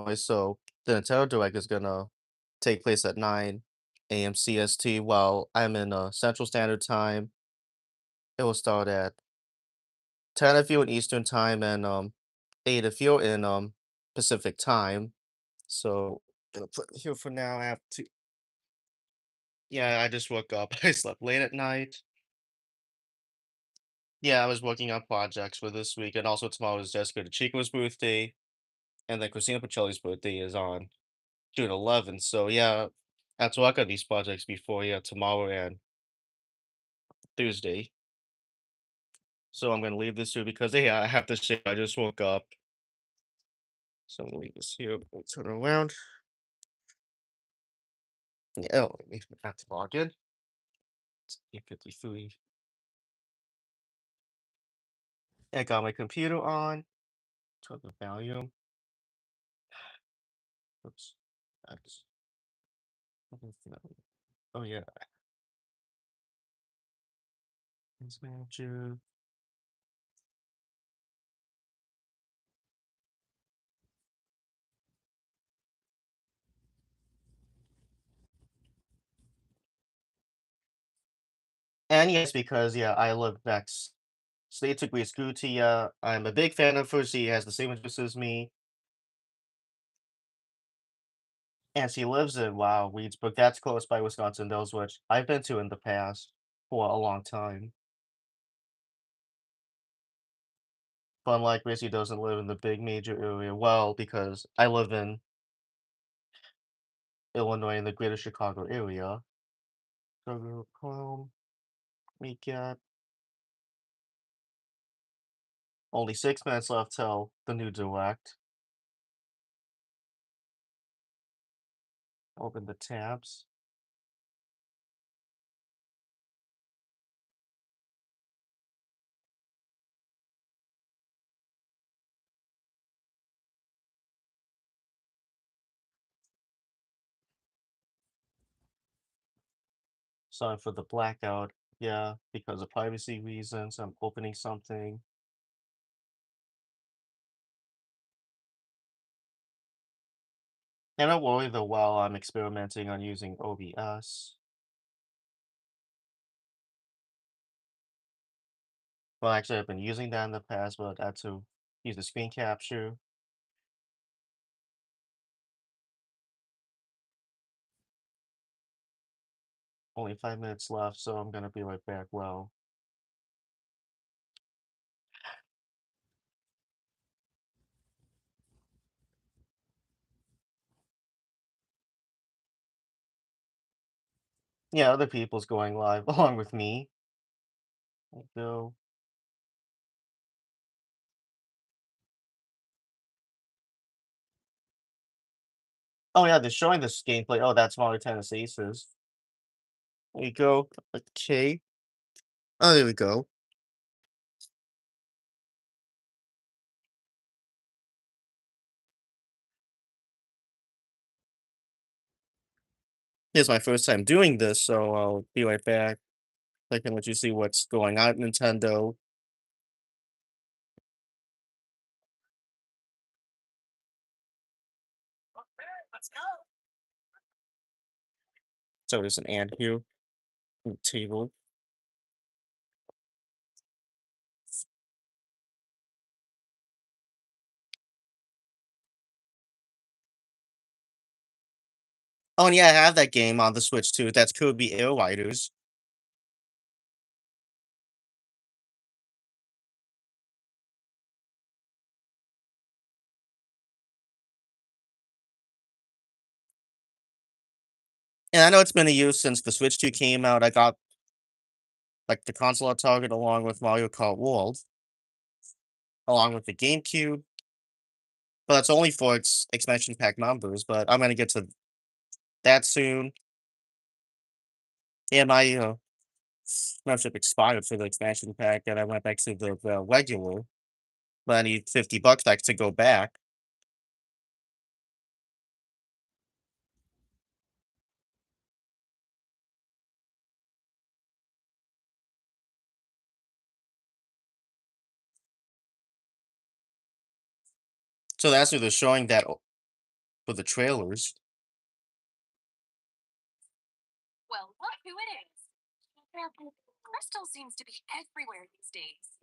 Illinois, so the Nintendo Direct is gonna take place at 9 a.m. CST while I'm in Central Standard Time. It will start at 10 if you're in Eastern Time and 8 if you're in Pacific Time. So gonna put it here for now. I have to. Yeah, I just woke up. I slept late at night. Yeah, I was working on projects for this week, and also tomorrow is Jessica DeChico's birthday, and then Christina Pacelli's birthday is on June 11th. So yeah, I have to work on these projects before tomorrow and Thursday. So I'm gonna leave this here because yeah, I have to share. I just woke up, so I'm gonna leave this here. We'll turn around. Yeah, oh, I have to log in. It's 8:53. I got my computer on. Turn the volume. Oops. That's, oh yeah, Games Manager. And yes, because yeah, I live next. State took me school to I'm a big fan of her. She has the same interests as me, and she lives in wow Weedsburg. That's close by Wisconsin Dells, which I've been to in the past for a long time. But unlike Missy doesn't live in the big major area. Well, because I live in Illinois in the greater Chicago area. So we get only 6 minutes left till the new direct. Open the tabs. Sorry for the blackout. Yeah, because of privacy reasons, I'm opening something. And don't worry though, while I'm experimenting on using OBS. Well, actually, I've been using that in the past, but I had to use the screen capture. Only 5 minutes left, so I'm gonna be right back. Well, yeah, other people's going live along with me. So, oh yeah, they're showing this gameplay. Oh, that's Mario Tennis Aces. There we go. Okay. Oh, there we go. It's my first time doing this, so I'll be right back. I can let you see what's going on at Nintendo. So there's an ant here on the table. Oh, and yeah, I have that game on the Switch too. That's Kirby Air Riders. And I know it's been a year since the Switch 2 came out. I got like the console at Target along with Mario Kart World, along with the GameCube. But that's only for its expansion pack members. But I'm gonna get to that soon. And my membership expired for the expansion pack, and I went back to the regular. But I need $50 back to go back. So that's why they're showing that for the trailers. Well, look who it is. Crystal seems to be everywhere these days.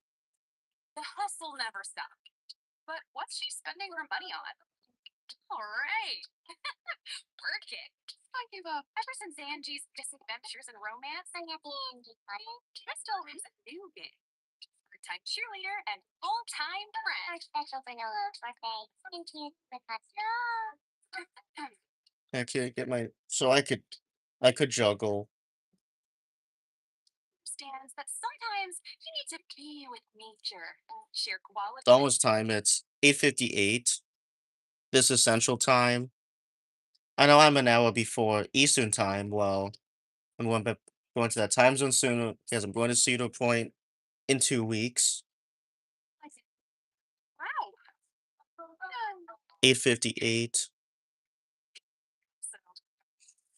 The hustle never stopped. But what's she spending her money on? All right, work it. I give up. Ever since Angie's misadventures and romance, Crystal has a new gig. Part-time cheerleader and full-time friend. Special vanilla birthday. Thank you. I can't get my so I could juggle. Understands that sometimes you need to be with nature, share It's quality. almost time. It's 8:58. This is Central Time. I know I'm an hour before Eastern Time. Well, I'm going to that time zone soon because I'm going to Cedar Point in 2 weeks. Wow. 8:58. So,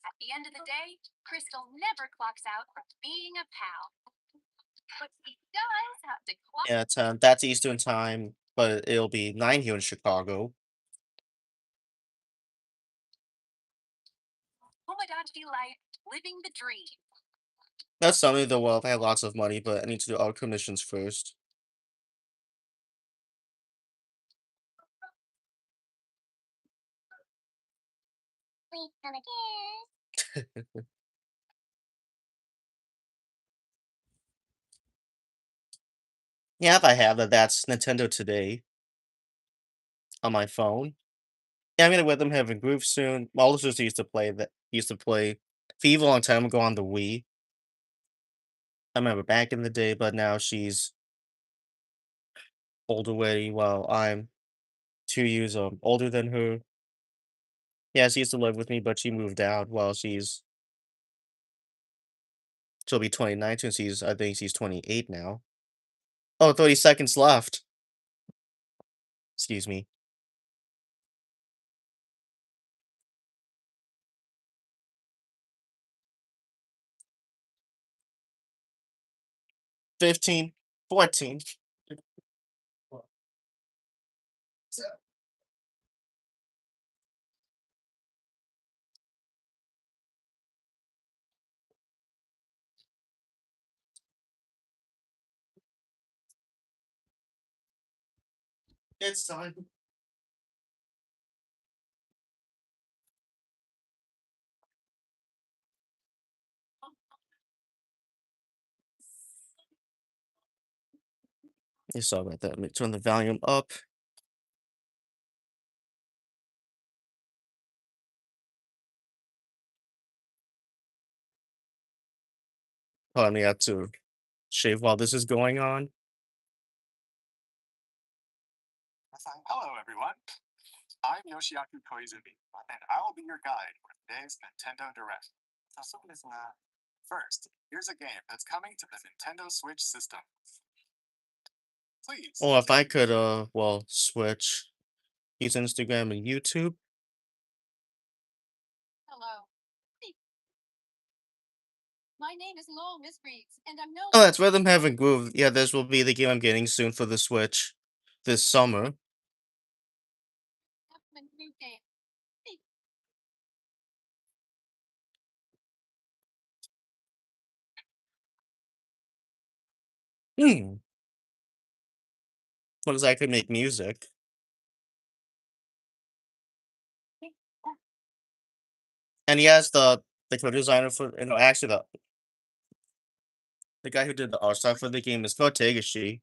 at the end of the day, Crystal never clocks out from being a pal. But he does have to clock. Yeah, 10. That's Eastern Time, but it'll be 9 here in Chicago. Tomodachi Life, living the dream. That's something though. Well, I have lots of money, but I need to do all commissions first. Please come again. Yeah, if I have that, that's Nintendo Today on my phone. Yeah, I'm gonna let them have a groove soon. My older sister used to play FIFA a long time ago on the Wii. I remember back in the day, but now she's older already. While I'm 2 years older than her. Yeah, she used to live with me, but she moved out while she'll be 29 soon. I think she's 28 now. Oh, 30 seconds left. Excuse me. 15, 14. It's time. Yeah, sorry about that. Let me turn the volume up. Hold on, I have to shave while this is going on. Hello, everyone. I'm Yoshiaki Koizumi, and I will be your guide for today's Nintendo Direct. First, here's a game that's coming to the Nintendo Switch system. Please Or if I take. could, well, switch. Use Instagram and YouTube. Hello. My name is Lowell Miss Reeves, and I'm no Oh, that's Rhythm Heaven Groove. Yeah, this will be the game I'm getting soon for the Switch this summer. new game. Hmm. What is I could make music? And he has the co-designer for, actually the guy who did the art style for the game is Ko Tegashi,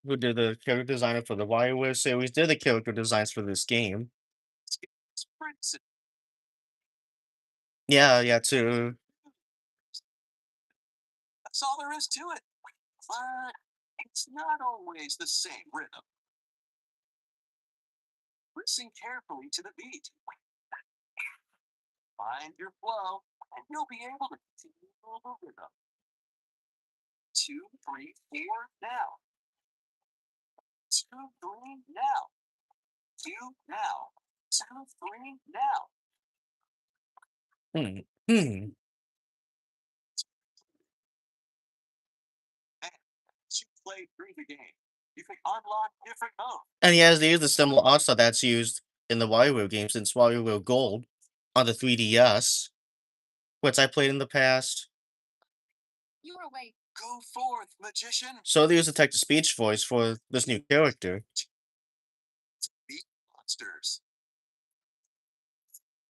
who did the character designer for the WarioWare series, did the character designs for this game. Yeah, yeah, too. That's all there is to it. But it's not always the same rhythm. Listen carefully to the beat. Find your flow, and you'll be able to continue the rhythm. 2, 3, 4, now. 2, 3, now. 2, now. 2, 3, now. Hmm. Hmm. And you play through the game. You can unlock different modes. And he has used the similar art style that's used in the WarioWare games since WarioWare Gold on the 3DS, which I played in the past. You're awake. Go forth, magician. So they use the text-to-speech voice for this new character. Beat monsters.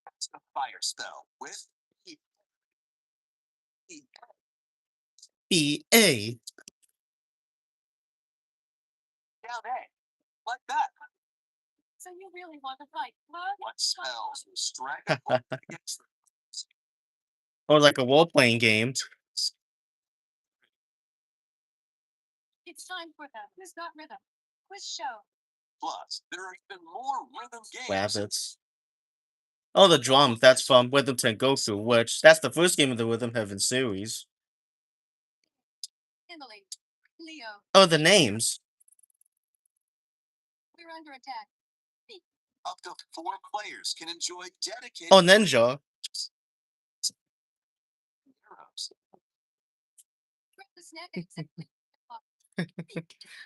Cast a fire spell with E. EA. Down A. Like that. So you really want to fight, huh? What spells will strike a blow against them? Or like a role-playing game. It's time for the Who's Got Rhythm quiz show. Plus, there are even more rhythm games. Rabbits. Oh, the drums. That's from Rhythm Tengoku, which that's the first game of the Rhythm Heaven series. Emily, Leo, Oh, the names. we're under attack. Up to 4 players can enjoy dedicated Oh, Ninja. heroes. Grab the snack and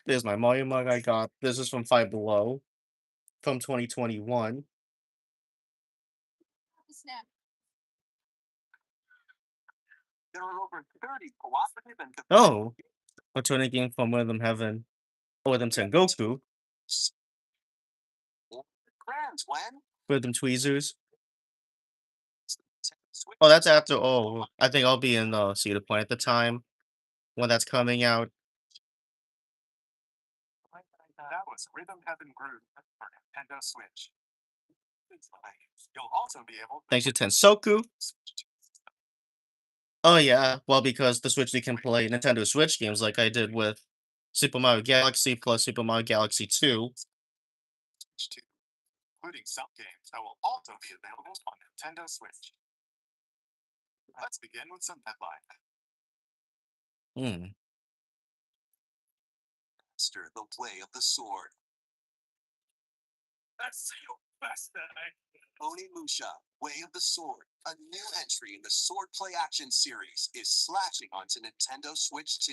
There's my Mario mug I got. This is from Five Below from 2021. the snack. There are over 30 cooperative and Oh, a turning game from Rhythm Heaven. Or Rhythm Tengoku. Grands when Rhythm Tweezers. Switch. Oh, that's after. Oh, I think I'll be in Cedar Point at the time when that's coming out. That was Rhythm Heaven Groove for Nintendo Switch. You'll also be able to Thanks to Tensoku. Oh yeah, well because the Switch you can play Nintendo Switch games like I did with Super Mario Galaxy plus Super Mario Galaxy 2. Switch 2, including some games that will also be available on Nintendo Switch. Let's begin with some headline. Hmm. Master the way of the sword. That's your best. Onimusha, Way of the Sword, a new entry in the Swordplay Action series, is slashing onto Nintendo Switch 2.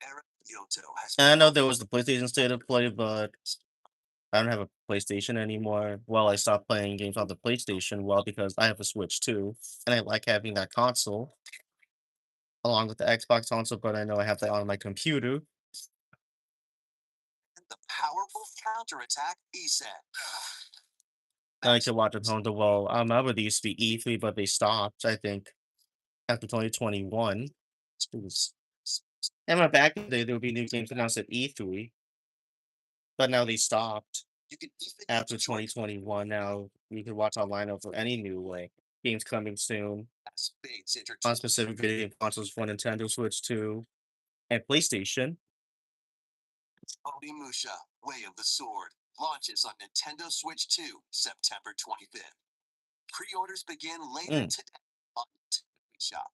Era Kyoto has And I know there was the PlayStation State of Play, but I don't have a PlayStation anymore. Well, I stopped playing games on the PlayStation, well, because I have a Switch too, and I like having that console along with the Xbox console, but I know I have that on my computer. the powerful counterattack ESET. And I can watch it home the wall. I remember they used to be E3, but they stopped, I think, after 2021. Jeez. I remember back in the day, there would be new games announced at E3, but now they stopped You can even after enjoy 2021. Now you can watch online for any new like games coming soon as Fates on Entertainment. specific video game consoles for Nintendo Switch 2 and PlayStation. Onimusha, Way of the Sword, launches on Nintendo Switch 2, September 25th. Pre-orders begin later Mm. today on Nintendo Shop.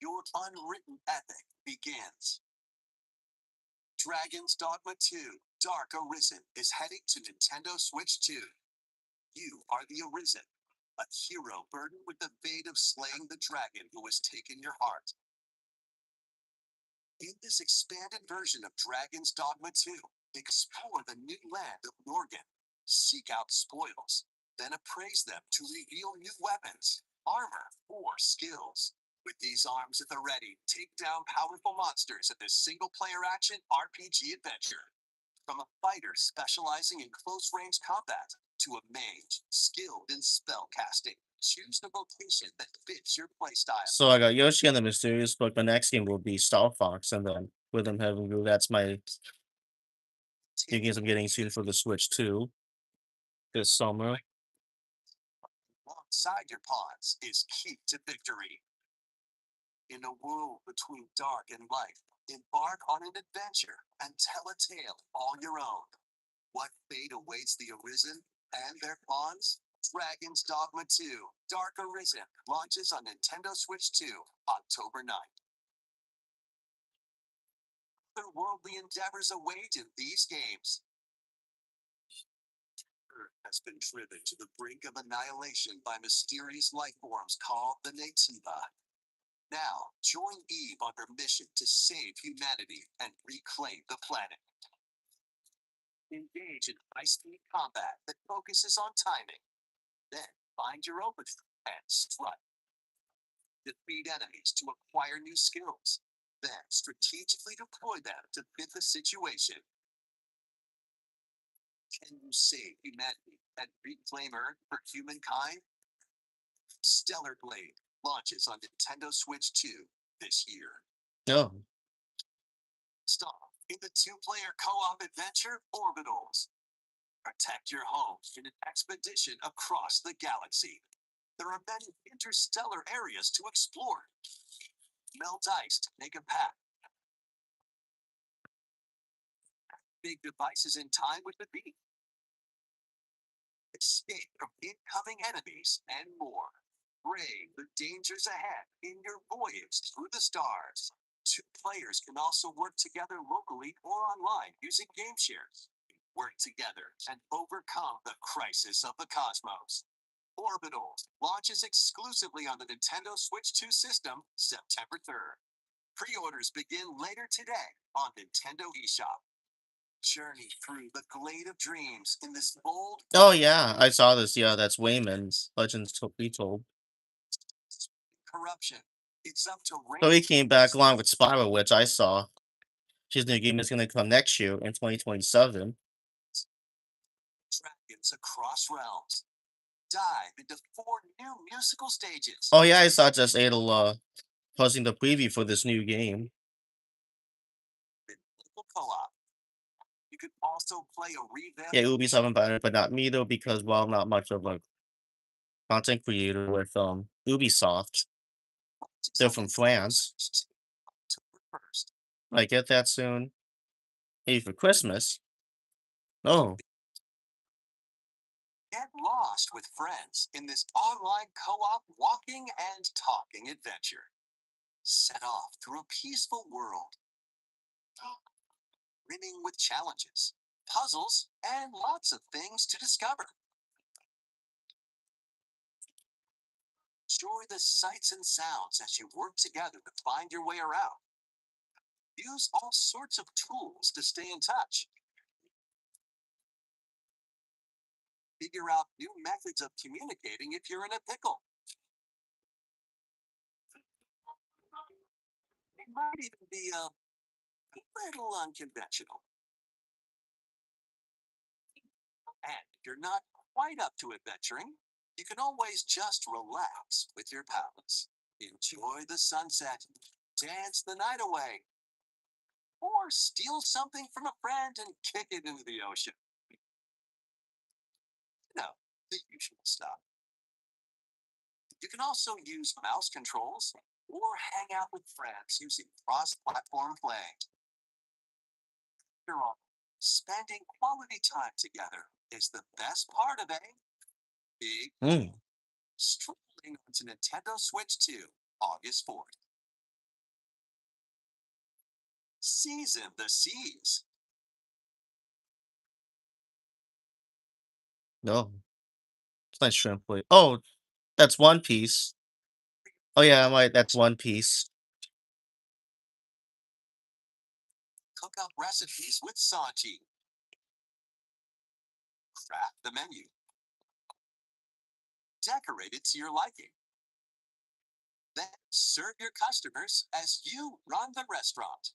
Your unwritten epic begins. Dragon's Dogma 2, Dark Arisen is heading to Nintendo Switch 2. You are the Arisen, a hero burdened with the fate of slaying the dragon who has taken your heart. In this expanded version of Dragon's Dogma 2, explore the new land of Norgan, seek out spoils, then appraise them to reveal new weapons, armor, or skills. With these arms at the ready, take down powerful monsters in this single-player action RPG adventure. From a fighter specializing in close-range combat to a mage skilled in spell casting, choose the vocation that fits your playstyle. So I got Yoshi and the Mysterious Book. The next game will be Star Fox, and then Rhythm Heaven Groove. That's my new games I'm getting soon for the Switch 2 this summer. Alongside your pawns is key to victory. In a world between dark and light, embark on an adventure and tell a tale all your own. What fate awaits the Arisen and their pawns? Dragon's Dogma 2, Dark Arisen, launches on Nintendo Switch 2, October 9th. Otherworldly endeavors await in these games. Earth has been driven to the brink of annihilation by mysterious life forms called the Nativa. Now, join Eve on her mission to save humanity and reclaim the planet. Engage in high speed combat that focuses on timing. Then find your opening and strike. Defeat enemies to acquire new skills. Then strategically deploy them to fit the situation. Can you save humanity and reclaim Earth for humankind? Stellar Blade launches on Nintendo Switch 2 this year. Oh, Stop in the two-player co-op adventure Orbitals. Protect your home in an expedition across the galaxy. There are many interstellar areas to explore. Melt ice to make a path. Big devices in time with the beat. Escape from incoming enemies and more. Brave the dangers ahead in your voyage through the stars. Two players can also work together locally or online using game shares. Work together and overcome the crisis of the cosmos. Orbitals launches exclusively on the Nintendo Switch 2 system September 3rd. Pre-orders begin later today on Nintendo eShop. Journey through the Glade of Dreams in this bold oh yeah, I saw this. Yeah, that's Wayman's Legends to be told. corruption. It's up to So Rain he came back along with Spiral, which I saw. His new game is gonna come next year in 2027. Dragons across realms. Dive into four new musical stages. Oh yeah, I saw just Adel posting the preview for this new game. In local co-op. You can also play a revamped Yeah, Ubisoft invited, but not me though, because well, I'm not much of a content creator with Ubisoft. They're from France. October 1st. I get that soon. Maybe for Christmas. Oh, Get lost with friends in this online co-op walking and talking adventure. Set off through a peaceful world, brimming with challenges, puzzles, and lots of things to discover. Enjoy the sights and sounds as you work together to find your way around. Use all sorts of tools to stay in touch. Figure out new methods of communicating if you're in a pickle. It might even be a little unconventional. And if you're not quite up to adventuring, you can always just relax with your pals. Enjoy the sunset, dance the night away, or steal something from a friend and kick it into the ocean. You know, the usual stuff. You can also use mouse controls or hang out with friends using cross platform play. After all, spending quality time together is the best part of a big mm. streaming onto Nintendo Switch 2, August 4th. Season the seas. No, it's not shrimp plate. Oh, that's One Piece. Oh yeah, I'm right. That's One Piece. Cook up recipes with Sanji. Craft the menu. Decorate it to your liking. Then serve your customers as you run the restaurant.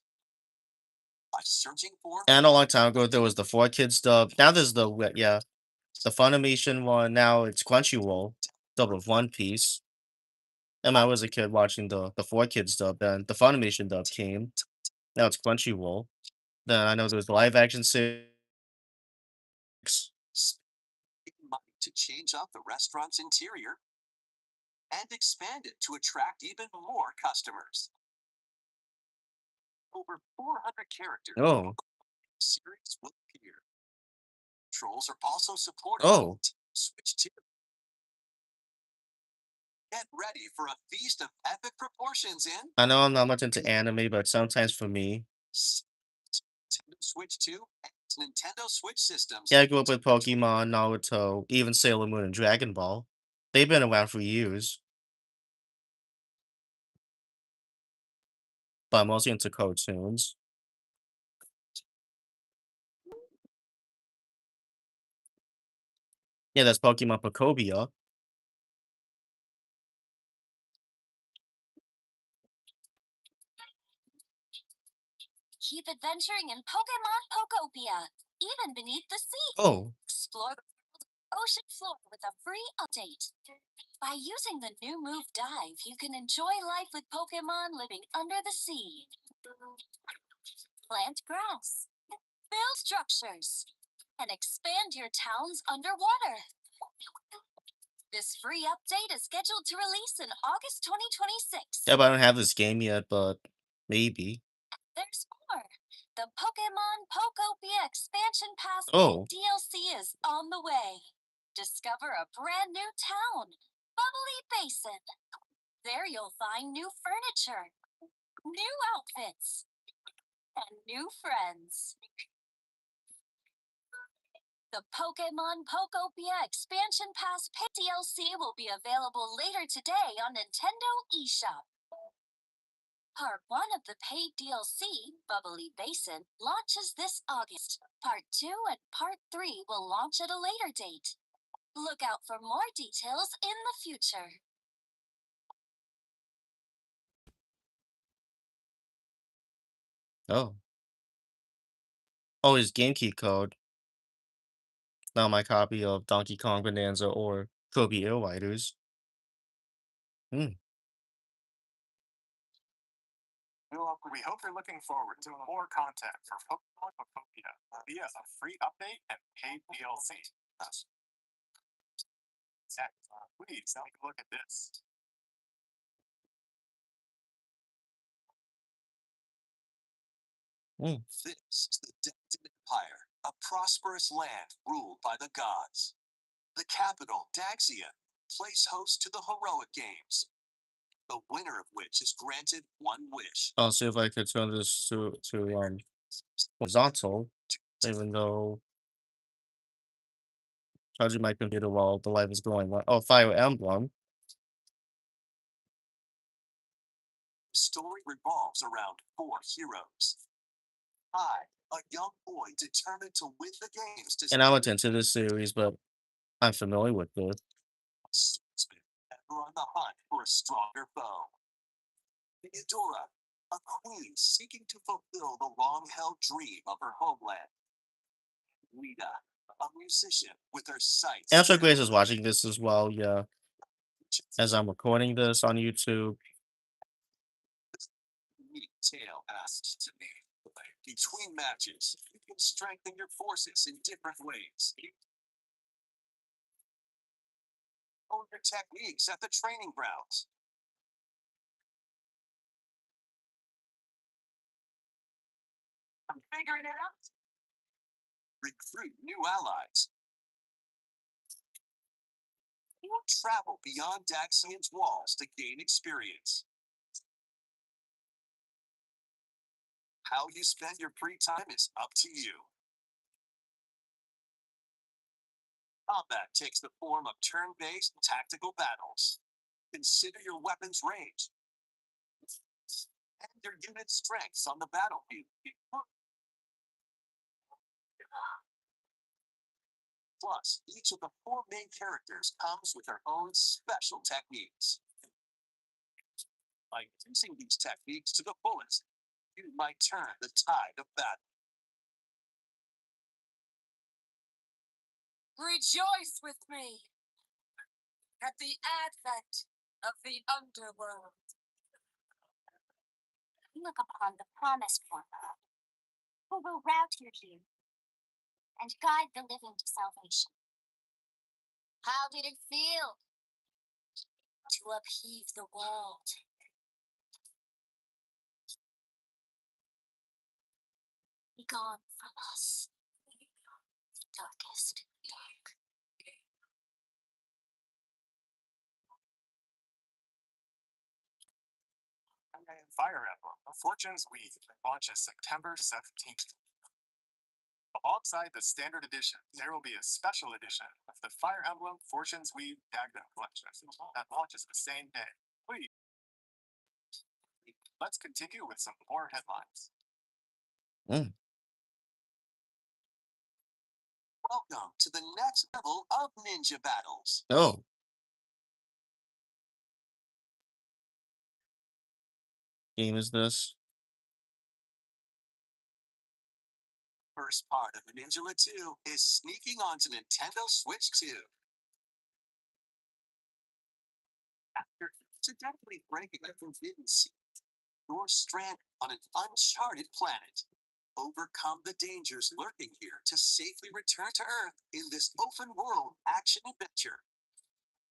By searching for And a long time ago, there was the Four Kids dub. Now there's yeah, the Funimation one. Now it's Crunchyroll dub of One Piece. And I was a kid watching the Four Kids dub. Then the Funimation dub came. Now it's Crunchyroll. Then I know there was live action six. spending money to change up the restaurant's interior and expand it to attract even more customers. Over 400 characters in Oh, the series will appear. Trolls are also supported on oh, Switch 2. Get ready for a feast of epic proportions in I know I'm not much into anime, but sometimes for me, Nintendo Switch 2 and Nintendo Switch systems. yeah, I grew up with Pokemon, Naruto, even Sailor Moon and Dragon Ball. They've been around for years. but I'm mostly into cartoons. Yeah, that's Pokemon Pocobia. Keep adventuring in Pokemon Pokopia, even beneath the sea. Oh, Explore the ocean floor with a free update. By using the new move Dive, you can enjoy life with Pokemon living under the sea. Plant grass, build structures, and expand your towns underwater. This free update is scheduled to release in August 2026. yeah, but I don't have this game yet, but maybe. There's more. The Pokemon Pokopia Expansion Pass Oh, DLC is on the way. Discover a brand new town, Bubbly Basin. There you'll find new furniture, new outfits, and new friends. The Pokemon Pokopia Expansion Pass DLC will be available later today on Nintendo eShop. Part 1 of the paid DLC, Bubbly Basin, launches this August. Part 2 and Part 3 will launch at a later date. Look out for more details in the future. oh. Oh, his GameKey code. Not my copy of Donkey Kong Bonanza or Kirby Air Riders. Hmm. We hope you're looking forward to more content for Pokemon Pokopia via a free update and paid DLC. Please take a look at this. Hmm. This is the Daxan Empire, a prosperous land ruled by the gods. The capital, Daxian, plays host to the Heroic Games, the winner of which is granted one wish. I'll see if I could turn this to horizontal, even though charging my computer while the light is going. Oh, Fire Emblem. The story revolves around four heroes. I, a young boy determined to win the games to And I went into this series, but I'm familiar with this. swordsman ever on the hunt for a stronger foe. Theodora, a queen seeking to fulfill the long-held dream of her homeland. Rita, a musician with her sights. Astro Grace is watching this as well, yeah. As I'm recording this on YouTube. Unique tale asked to me. Between matches, you can strengthen your forces in different ways. Own your techniques at the training grounds. I'm figuring it out. Recruit new allies. Or travel beyond Daxian's walls to gain experience. How you spend your free time is up to you. Combat takes the form of turn-based tactical battles. Consider your weapon's range and your unit's strengths on the battlefield. Plus, each of the four main characters comes with their own special techniques. By using these techniques to the fullest, you might turn the tide of battle. Rejoice with me at the advent of the underworld. Look upon the promised one, who will rout your youth and guide the living to salvation. How did it feel to upheave the world? Be gone from us, the darkest dark. And Fire Emblem, Fortune's Weave launches September 17th. Alongside the standard edition, there will be a special edition of the Fire Emblem Fortune's Weave Dagda collection that launches the same day. Please Let's continue with some more headlines. Mm. Welcome to the next level of ninja battles. Oh, game is this? First part of Ninjala 2 is sneaking onto Nintendo Switch 2. After accidentally breaking a forbidden sea, you're stranded on an uncharted planet. Overcome the dangers lurking here to safely return to Earth in this open world action adventure.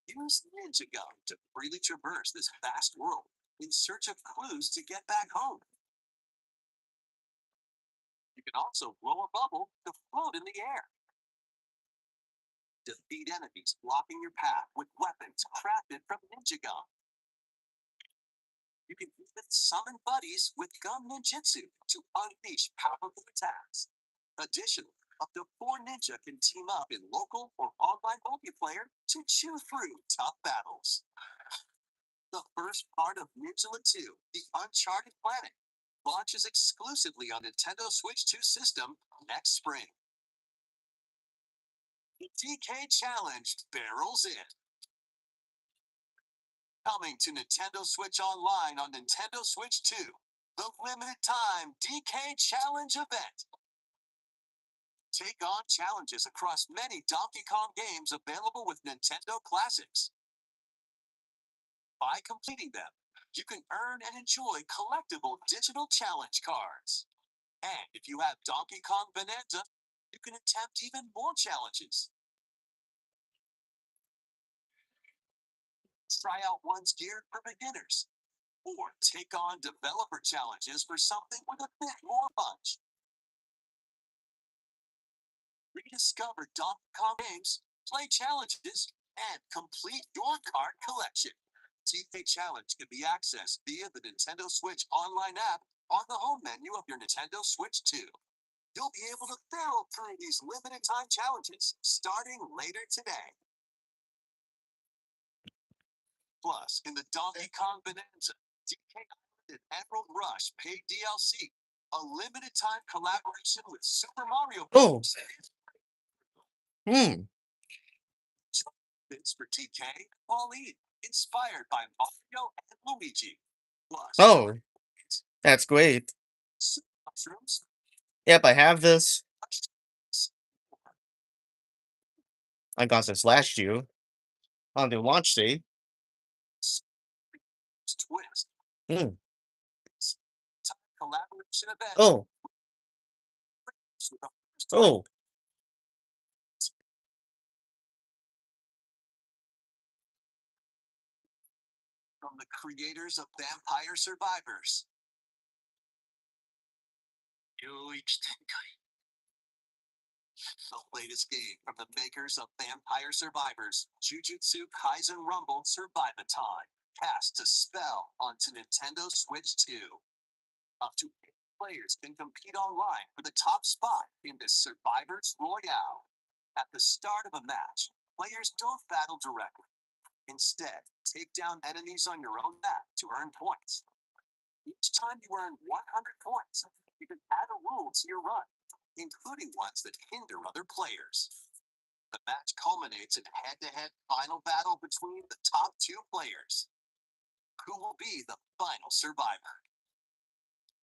Use Ninja Gum to freely traverse this vast world in search of clues to get back home. You can also blow a bubble to float in the air. Defeat enemies blocking your path with weapons crafted from Ninja Gum. You can even summon buddies with Gum Ninjutsu to unleash powerful attacks. Additionally, up to 4 ninja can team up in local or online multiplayer to chew through tough battles. The first part of Ninjala 2, The Uncharted Planet, launches exclusively on Nintendo Switch 2 system next spring. The DK Challenge barrels in. Coming to Nintendo Switch Online on Nintendo Switch 2, the limited time DK Challenge event. Take on challenges across many Donkey Kong games available with Nintendo Classics. By completing them, you can earn and enjoy collectible digital challenge cards. And if you have Donkey Kong Bonanza, you can attempt even more challenges. Try out ones geared for beginners, or take on developer challenges for something with a bit more punch. Rediscover Donkey Kong games, play challenges, and complete your card collection. TK Challenge can be accessed via the Nintendo Switch online app on the home menu of your Nintendo Switch 2. You'll be able to barrel through these limited time challenges starting later today. Plus, in the Donkey Kong Bonanza, DK Island and Emerald Rush paid DLC, a limited time collaboration with Super Mario Oh. Bros. Hmm. Bits for TK, Pauline, inspired by Mario and Luigi. Plus, Oh, that's great. super mushrooms, Yep, I have this. I got this last year on the launch date. twist, Hmm. time collaboration event. Oh, For the first time. oh. From the creators of Vampire Survivors. The latest game from the makers of Vampire Survivors, Jujutsu Kaisen Rumble Survivathon, cast a spell onto Nintendo Switch 2. Up to 8 players can compete online for the top spot in this Survivors Royale. At the start of a match, players don't battle directly. Instead, take down enemies on your own map to earn points. Each time you earn 100 points, you can add a rule to your run, including ones that hinder other players. The match culminates in a head-to-head final battle between the top 2 players. Who will be the final survivor?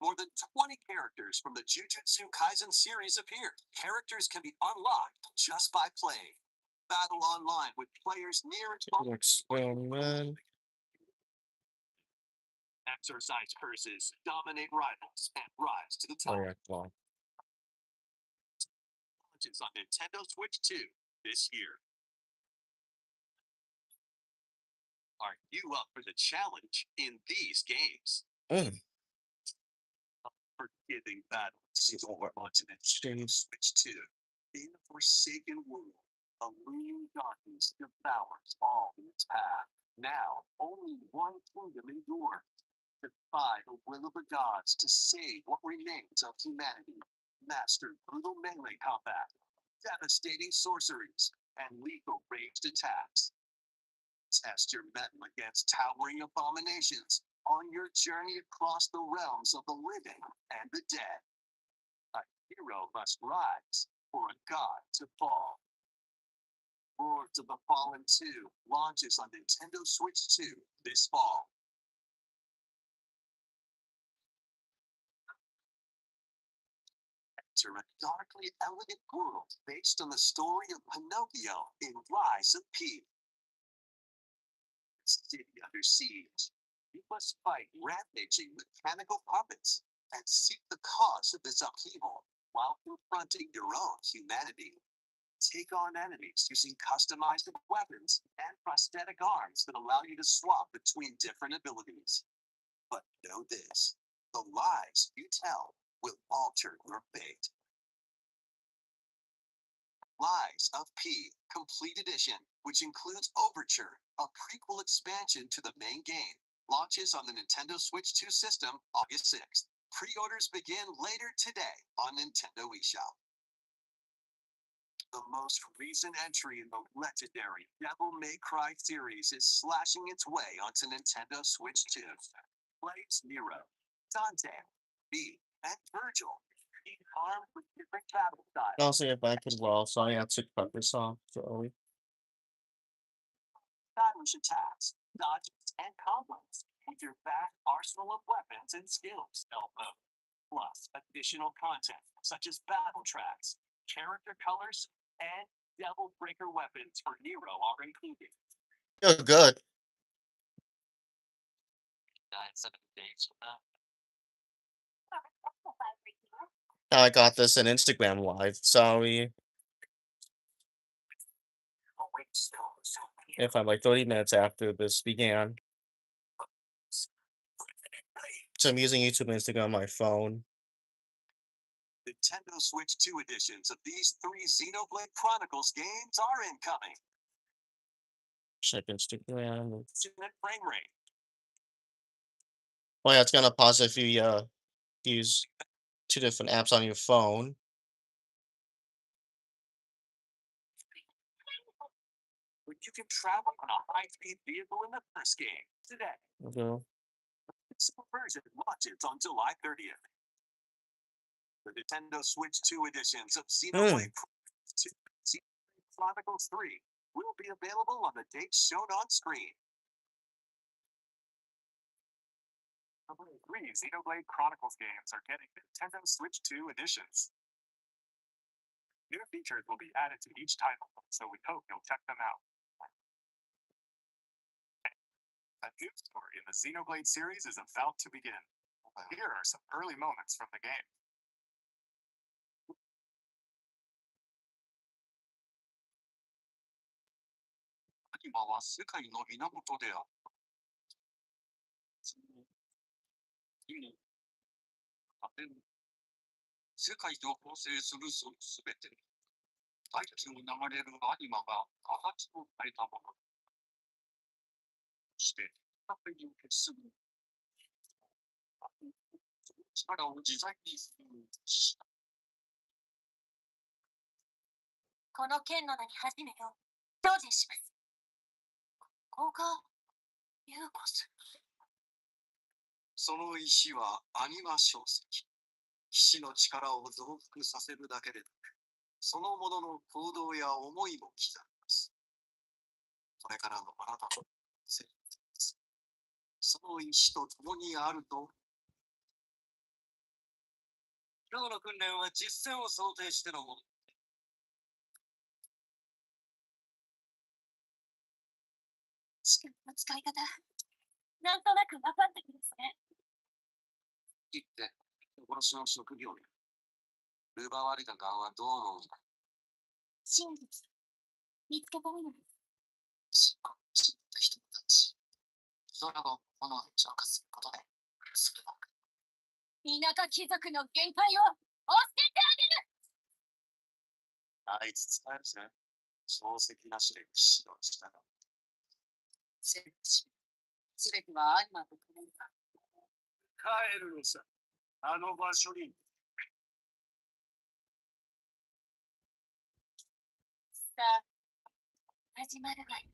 More than 20 characters from the Jujutsu Kaisen series appear. Characters can be unlocked just by playing. Battle online with players near and Experiment. exercise curses, dominate rivals, and rise to the Oh, top. yeah, well. Challenges on Nintendo Switch 2 this year. Are you up for the challenge in these games? Mm. Forgiving battles or onto Nintendo Switch 2. In a forsaken world, a looming darkness devours all in its path. Now, only one kingdom endures. Defy the will of the gods to save what remains of humanity. Master brutal melee combat, devastating sorceries, and lethal ranged attacks. Test your mettle against towering abominations on your journey across the realms of the living and the dead. A hero must rise for a god to fall. Lords of the Fallen 2 launches on Nintendo Switch 2 this fall. Enter a darkly elegant world based on the story of Pinocchio in Rise of P. City under siege. You must fight rampaging mechanical puppets and seek the cause of this upheaval while confronting your own humanity. Take on enemies using customized weapons and prosthetic arms that allow you to swap between different abilities. But know this, the lies you tell will alter your fate. Lies of P Complete Edition, which includes Overture, a prequel expansion to the main game, launches on the Nintendo Switch 2 system August 6th. Pre-orders begin later today on Nintendo eShop. The most recent entry in the legendary Devil May Cry series is slashing its way onto Nintendo Switch 2. Plays Nero, Dante, B, and Virgil, being armed with different battle styles. I'll see if I can well, so I have to cut this off early. Stylish attacks, dodges, and combos with your vast arsenal of weapons and skills stealth mode. Plus, additional content such as battle tracks, character colors, and Devil Breaker weapons for Nero are included. Oh, good. 7 days from now. Now I got this in Instagram Live. Sorry if I'm like 30 minutes after this began. So I'm using YouTube and Instagram on my phone. Nintendo Switch 2 editions of these 3 Xenoblade Chronicles games are incoming. Check Instagram. Infinite frame rate, Oh yeah, it's gonna pause if you use 2 different apps on your phone. but you can travel on a high-speed vehicle in the first game today. Okay. This version launches on July 30th. The Nintendo Switch 2 editions of Xenoblade Chronicles 3 will be available on the dates shown on screen. The 3 Xenoblade Chronicles games are getting Nintendo Switch 2 editions. New features will be added to each title, so we hope you'll check them out. A new story in the Xenoblade series is about to begin. Here are some early moments from the game. 今は世界の源である。意味、果てぬ。世界を構成するそのすべて。大気を流れるアニマが形を変えたもの。そして、各に受けすぐ。力を自在にする。この剣の名に初めてを精進します。ここがユーコス。その石はアニマ小石。騎士の力を増幅させるだけでなく、そのものの行動や思いも刻みます。これからのあなたの生活、その石と共にあると、今日の訓練は実践を想定してのもの。試験の使い方、なんとなく分かってくるんですね。言って、殺の職業に奪われた側はどう思うんだ。真実、見つけたいのです。信仰しった人たち。それを炎に浄化することで、それは田舎貴族の限界を押してってあげる。あいつ使えるぜ。小石なしで騎士の力。すべてはアニマと共にか。帰るのさ。あの場所に。さあ、始まるわよ。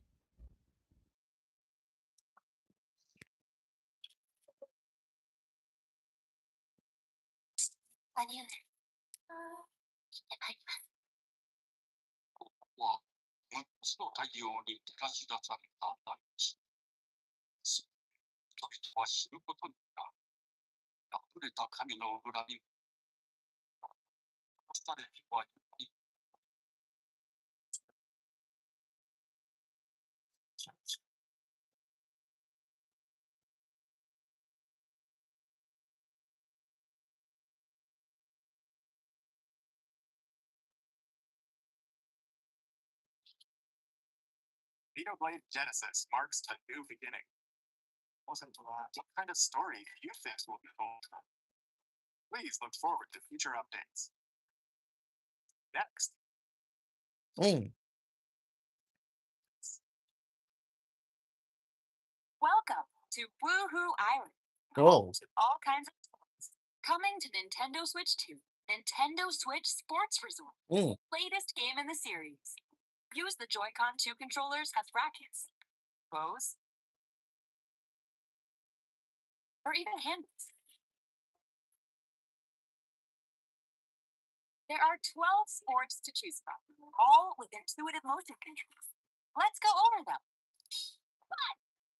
間に合うね。行ってまいります。は、6つの太陽に照らし出された大地。人々は知ることになる。溢れた神の裏に、殺されてはいない。Xenoblade Genesis marks a new beginning. Wasn't what kind of story do you think will be told? Please look forward to future updates. Next, Mm. Welcome to Woohoo Island. Oh. To all kinds of sports. Coming to Nintendo Switch 2, Nintendo Switch Sports Resort. Mm. Latest game in the series. Use the Joy-Con 2 controllers as rackets, bows, or even handles. There are 12 sports to choose from, all with intuitive motion controls. Let's go over them.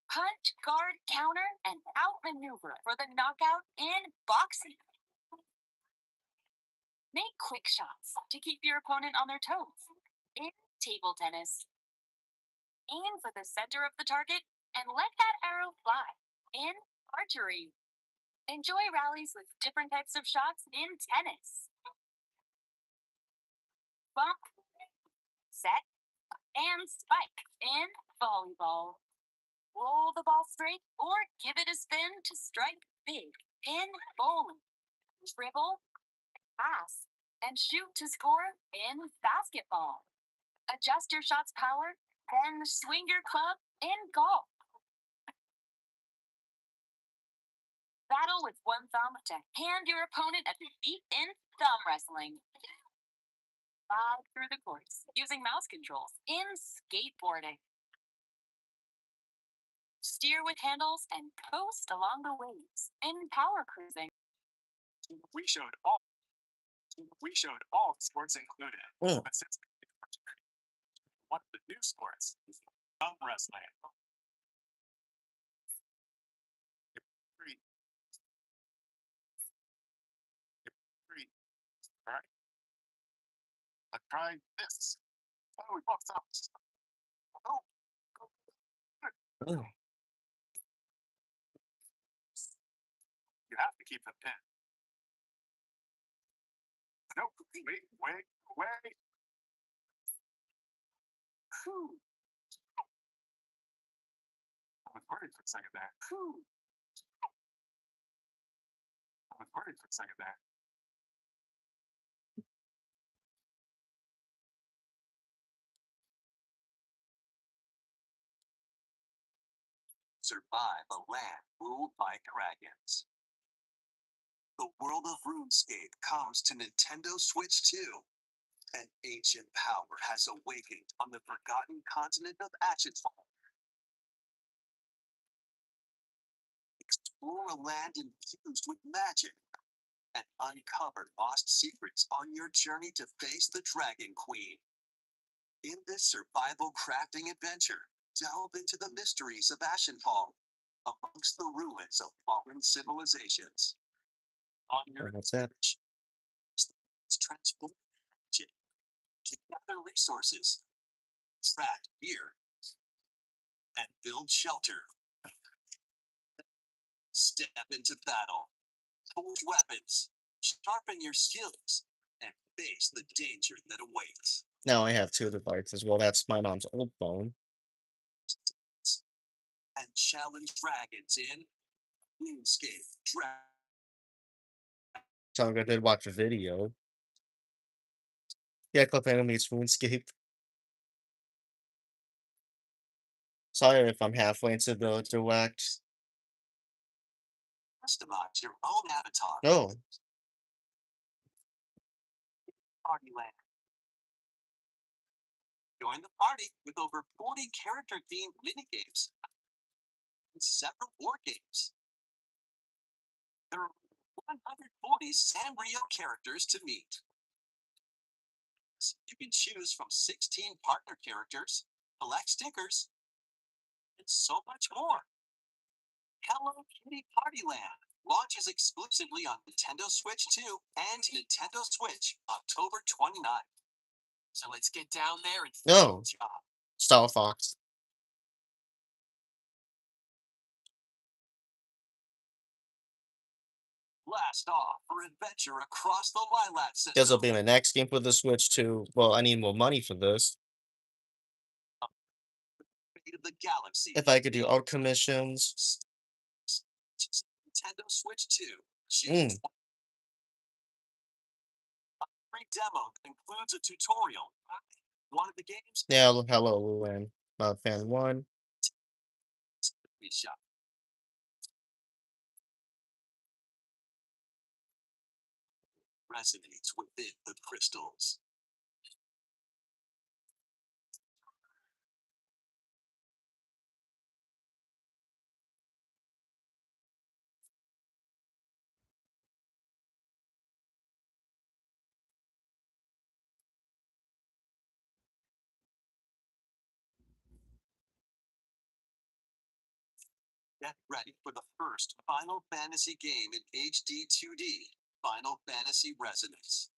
Punch, guard, counter, and outmaneuver for the knockout in boxing. Make quick shots to keep your opponent on their toes. In table tennis, aim for the center of the target and let that arrow fly. In archery, enjoy rallies with different types of shots in tennis. Bump, set, and spike in volleyball. Roll the ball straight or give it a spin to strike big in bowling. Dribble, pass, and shoot to score in basketball. Adjust your shot's power, then swing your club in golf. Battle with one thumb to hand your opponent a defeat in thumb wrestling. Bob through the courts using mouse controls in skateboarding. Steer with handles and coast along the waves in power cruising. we showed all the sports included. Mm. But since one of the new sports is thumb wrestling. Three. Three. Alright. Let's try this. Oh, we both thumbs. Oh. Mm. You have to keep the pin. Nope. Wait. Whew. I was worried for a second there. Survive a land ruled by dragons. The world of RuneScape comes to Nintendo Switch 2. An ancient power has awakened on the forgotten continent of Ashenfall. Explore a land infused with magic and uncover lost secrets on your journey to face the Dragon Queen. In this survival crafting adventure, delve into the mysteries of Ashenfall amongst the ruins of fallen civilizations. On your What's that? transform magic, gather resources, track gear, and build shelter. Step into battle, hold weapons, sharpen your skills, and face the danger that awaits. Now I have two devices. Well, that's my mom's old phone. And challenge dragons in RuneScape. Sounds like I did watch a video. Yeah, Cliff Anime's RuneScape. Sorry if I'm halfway into the direct. Customize your own avatar. Oh, Party land. Join the party with over 40 character-themed minigames and several board games. There are 140 Sanrio characters to meet. You can choose from 16 partner characters, collect stickers, and so much more. Hello Kitty Party Land launches exclusively on Nintendo Switch 2 and Nintendo Switch October 29th. So let's get down there and No, finish job. Star Fox. Blast off for adventure across the Lilac This will system. be my next game for the Switch too. Well, I need more money for this. Fate of the Galaxy. If I could do art commissions. Nintendo Switch 2. Mm. Choose free demo that includes a tutorial. One of the games Yeah, hello, Luan. Fan 1. we shot. Resonates within the crystals. Get ready for the first Final Fantasy game in HD 2D, Final Fantasy Resonance.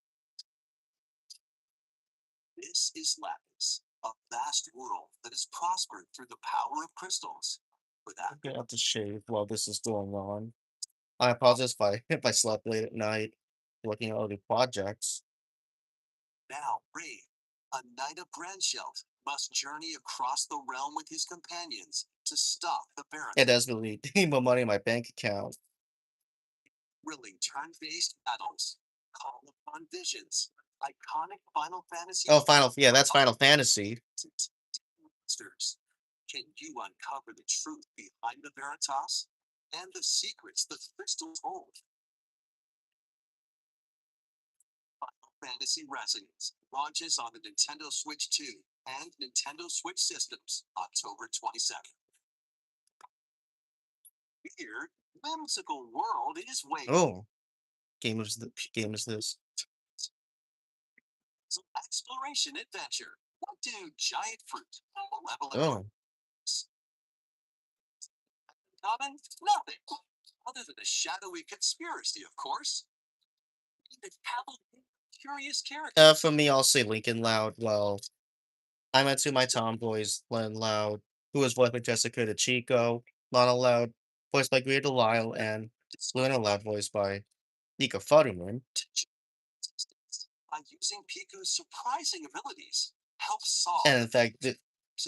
This is Lapis, a vast world that has prospered through the power of crystals. Without I have to shave while this is going on. I apologize if I if I slept late at night working on other projects. now Ray, a knight of Grandshelt, must journey across the realm with his companions to stop the Baron. It does really need more money in my bank account. Thrilling turn-based battles, call upon visions, iconic Final Fantasy Oh, yeah, that's Final Fantasy. monsters. Can you uncover the truth behind the Veritas and the secrets the crystals hold? Final Fantasy Resonance launches on the Nintendo Switch 2 and Nintendo Switch systems October 27th. Weird, whimsical world is waiting. Oh, game is this? Some exploration adventure. What do giant fruit, malevolent Oh, common? Nothing. Other than a shadowy conspiracy, of course. The curious character. for me, I'll say Lincoln Loud. Well, I'm into my tomboys, Len Loud, who was voiced by Jessica DeChico, Lana Loud, voiced by Greer Delisle, and Luna Loud, voiced by Nika Futterman. By using Piku's surprising abilities, help solve. And in fact,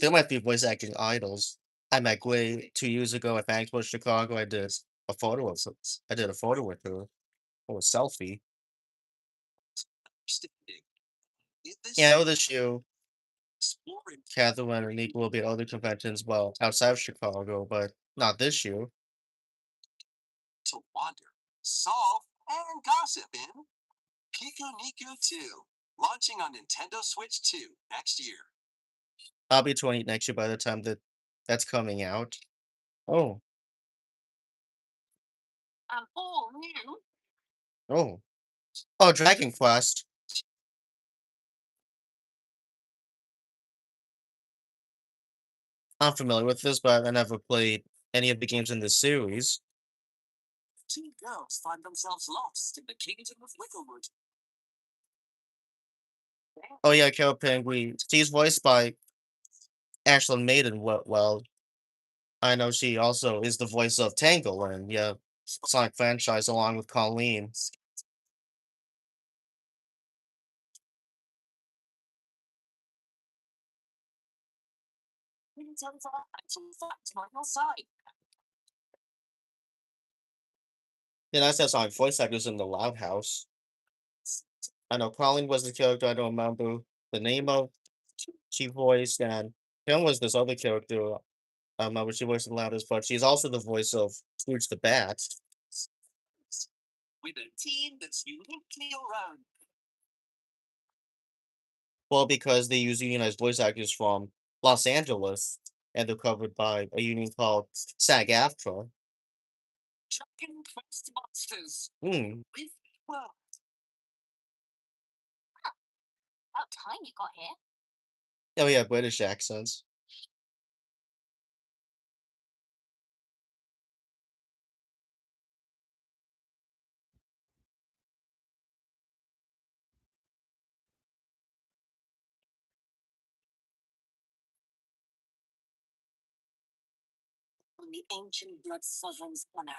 there might be voice acting idols. I met Gray 2 years ago at Thanksgiving Chicago. I did a photo with her, or a selfie. understanding. In this Yeah, well, this year, exploring Catherine and Nick will be at other conventions, well, outside of Chicago, but not this year. to wander, solve, and gossip in Piku Niku 2, launching on Nintendo Switch 2 next year. I'll be 20 next year by the time that's coming out. Oh, All new. oh, oh, Dragon Quest. I'm familiar with this, but I never played any of the games in this series. Two girls find themselves lost in the kingdom of Wigglewood. Oh yeah, Carol Penguin. She's voiced by Ashlyn Maiden. Well, I know she also is the voice of Tangle and yeah, Sonic franchise along with Colleen. On your side. Yeah, that's that Sonic voice actors in the Loud House. I know Colleen was the character I don't remember the name of. She voiced, and Kim was this other character. I don't remember she voiced the loudest, but she's also the voice of Scrooge the Bat. With a team that's uniquely your own. Well, because they use unionized voice actors from Los Angeles, and they're covered by a union called SAG-AFTRA. Dragon Quest Monsters. Hmm. With well, About time you got here. Oh yeah, British accents. on the ancient blood sovereign's honor.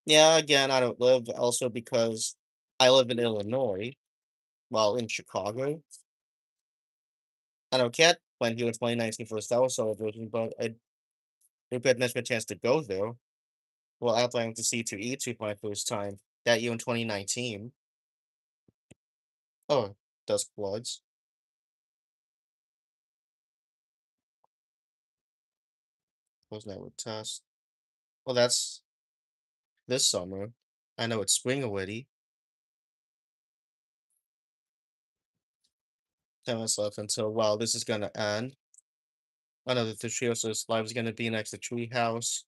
Yeah, again, I don't live also because I live in Illinois, well, in Chicago. I know Cat went here in 2019 for a Star Wars celebration, but I maybe I'd never a chance to go there. Well, after I went to C2E2 for my first time that year in 2019. Oh, Dusk Bloods. Wasn't that with Test? Well, that's this summer. I know it's spring already. 10 minutes left until, wow, this is gonna end. Another the trio, so this live is gonna be next to Treehouse.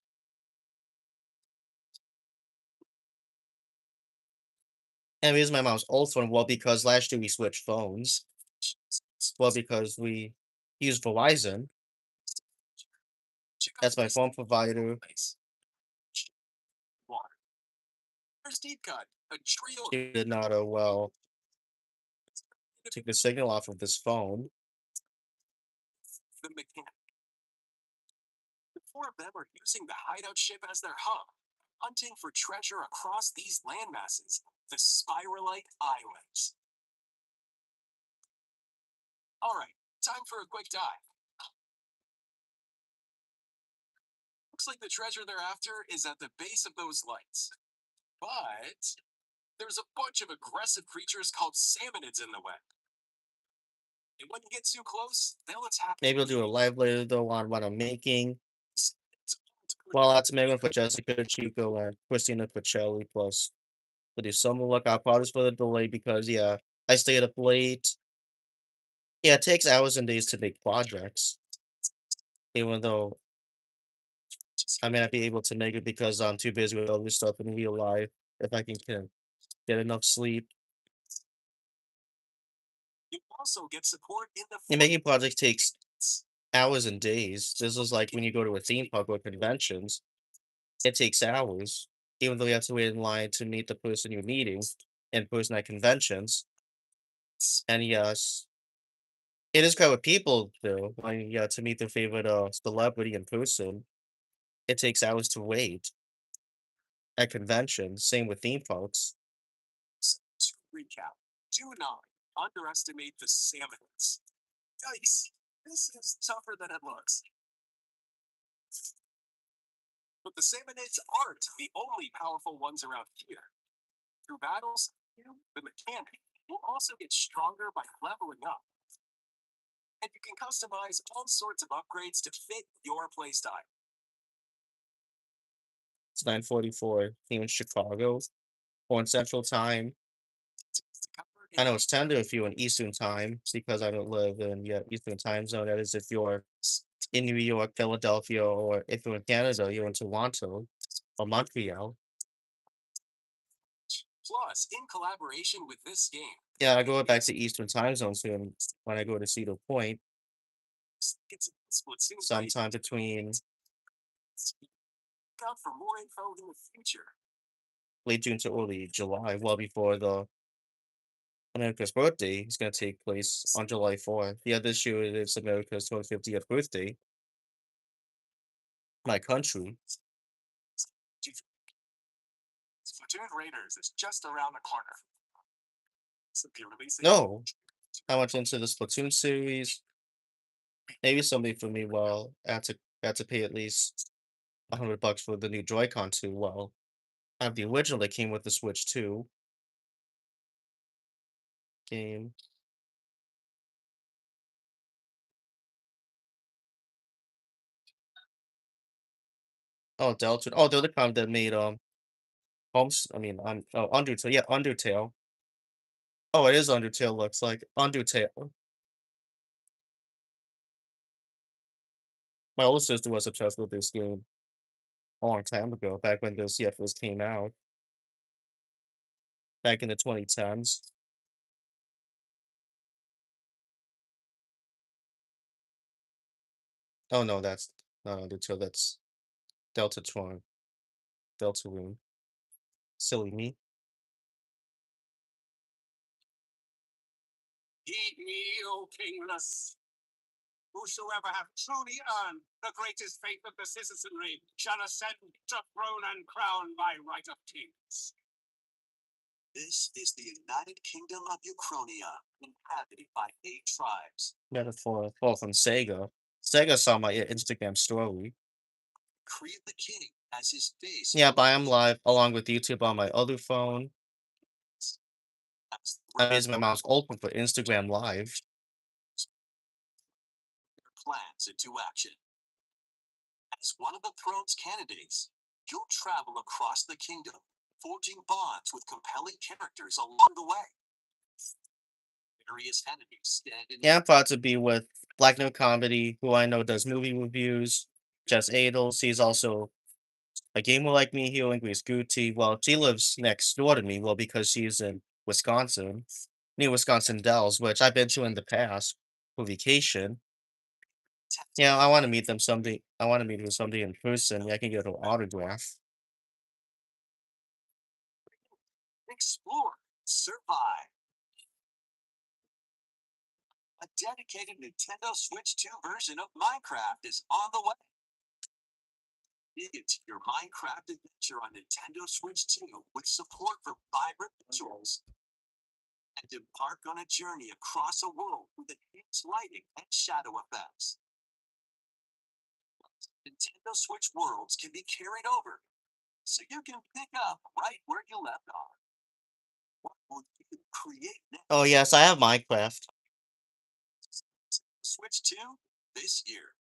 And we use my mom's old phone, well, because last year we switched phones. Well, because we use Verizon. Check out That's my this phone provider. place. Water. There's Deep Cut, a trio of She did not, well, take the signal off of this phone. the mechanic. The four of them are using the hideout ship as their hub, hunting for treasure across these landmasses, the Spiralite Islands. Alright, time for a quick dive. Looks like the treasure they're after is at the base of those lights. But there's a bunch of aggressive creatures called salmonids in the way. And when you get too close, they'll attack. Maybe I'll do a live later though on what I'm making. It's Well, that's Megan for Jessica Chico and Christina Pacelli plus we'll do some look. I apologize for the delay because yeah, I stayed up late. Yeah, it takes hours and days to make projects. Even though I may not be able to make it because I'm too busy with other stuff in real life. If I can get enough sleep. You also get support in the And making projects takes hours and days. This is like when you go to a theme park or conventions, it takes hours. Even though you have to wait in line to meet the person you're meeting in person at conventions. And yes, it is kind of people though. When yeah, to meet their favorite celebrity in person, it takes hours to wait at conventions. Same with theme parks. To recap, do not underestimate the salmonids. Yikes, this is tougher than it looks. But the salmonids aren't the only powerful ones around here. Through battles, you, the mechanic, will also get stronger by leveling up. And you can customize all sorts of upgrades to fit your playstyle. It's 9:44 here in Chicago, or in Central Time. I know it's 10 to if you're in Eastern Time because I don't live in yeah, Eastern Time zone. That is if you're in New York, Philadelphia, or if you're in Canada, you're in Toronto or Montreal. Plus, in collaboration with this game, Yeah, I go back to Eastern Time zone soon when I go to Cedar Point, it's Splatoon sometime between Look out for more info in the future. late June to early July, well before the America's birthday is going to take place on July 4th. Yeah, this year it is America's 250th birthday. My country. Splatoon Raiders is just around the corner. So be releasing. No, I went into the Splatoon series. Maybe something for me. Well, I had to pay at least $100 for the new Joy-Con too. Well, I have the original that came with the Switch 2 game. Oh, Delta. Oh, they're the kind that made Homes. I mean, oh, Undertale. Yeah, Undertale. Oh, it is Undertale. Looks like Undertale. My older sister was obsessed with this game a long time ago, back when the CF first came out, back in the 2010s. Oh no, that's not Undertale, that's Deltatron, Deltarune. Silly me. Heed me, O kingless. Whosoever hath truly earned the greatest faith of the citizenry shall ascend to throne and crown by right of kings. This is the United Kingdom of Uchronia, inhabited by 8 tribes. Metaphor, well, from Sega. Sega saw my Instagram story. Create the king as his face. Yeah, but I am live along with YouTube on my other phone. As I'm using my mouse open for Instagram Live. plans into action. As one of the throne's candidates, you'll travel across the kingdom, forging bonds with compelling characters along the way. Various enemies stand in. Yeah, I'm proud to be with Black No Comedy, who I know does movie reviews. Jess Adels, he's also a gamer like me here in Greece Gucci. Well, she lives next door to me, well, because she's in Wisconsin, near Wisconsin Dells, which I've been to in the past for vacation. Yeah, I want to meet them someday. I want to meet her someday in person. Yeah, I can get her autograph. Explore, survive. A dedicated Nintendo Switch 2 version of Minecraft is on the way. Dig into your Minecraft adventure on Nintendo Switch 2 with support for vibrant visuals. And embark on a journey across a world with enhanced lighting and shadow effects. Nintendo Switch worlds can be carried over, so you can pick up right where you left off. What will you create next? Oh yes, I have Minecraft. Switch 2 this year.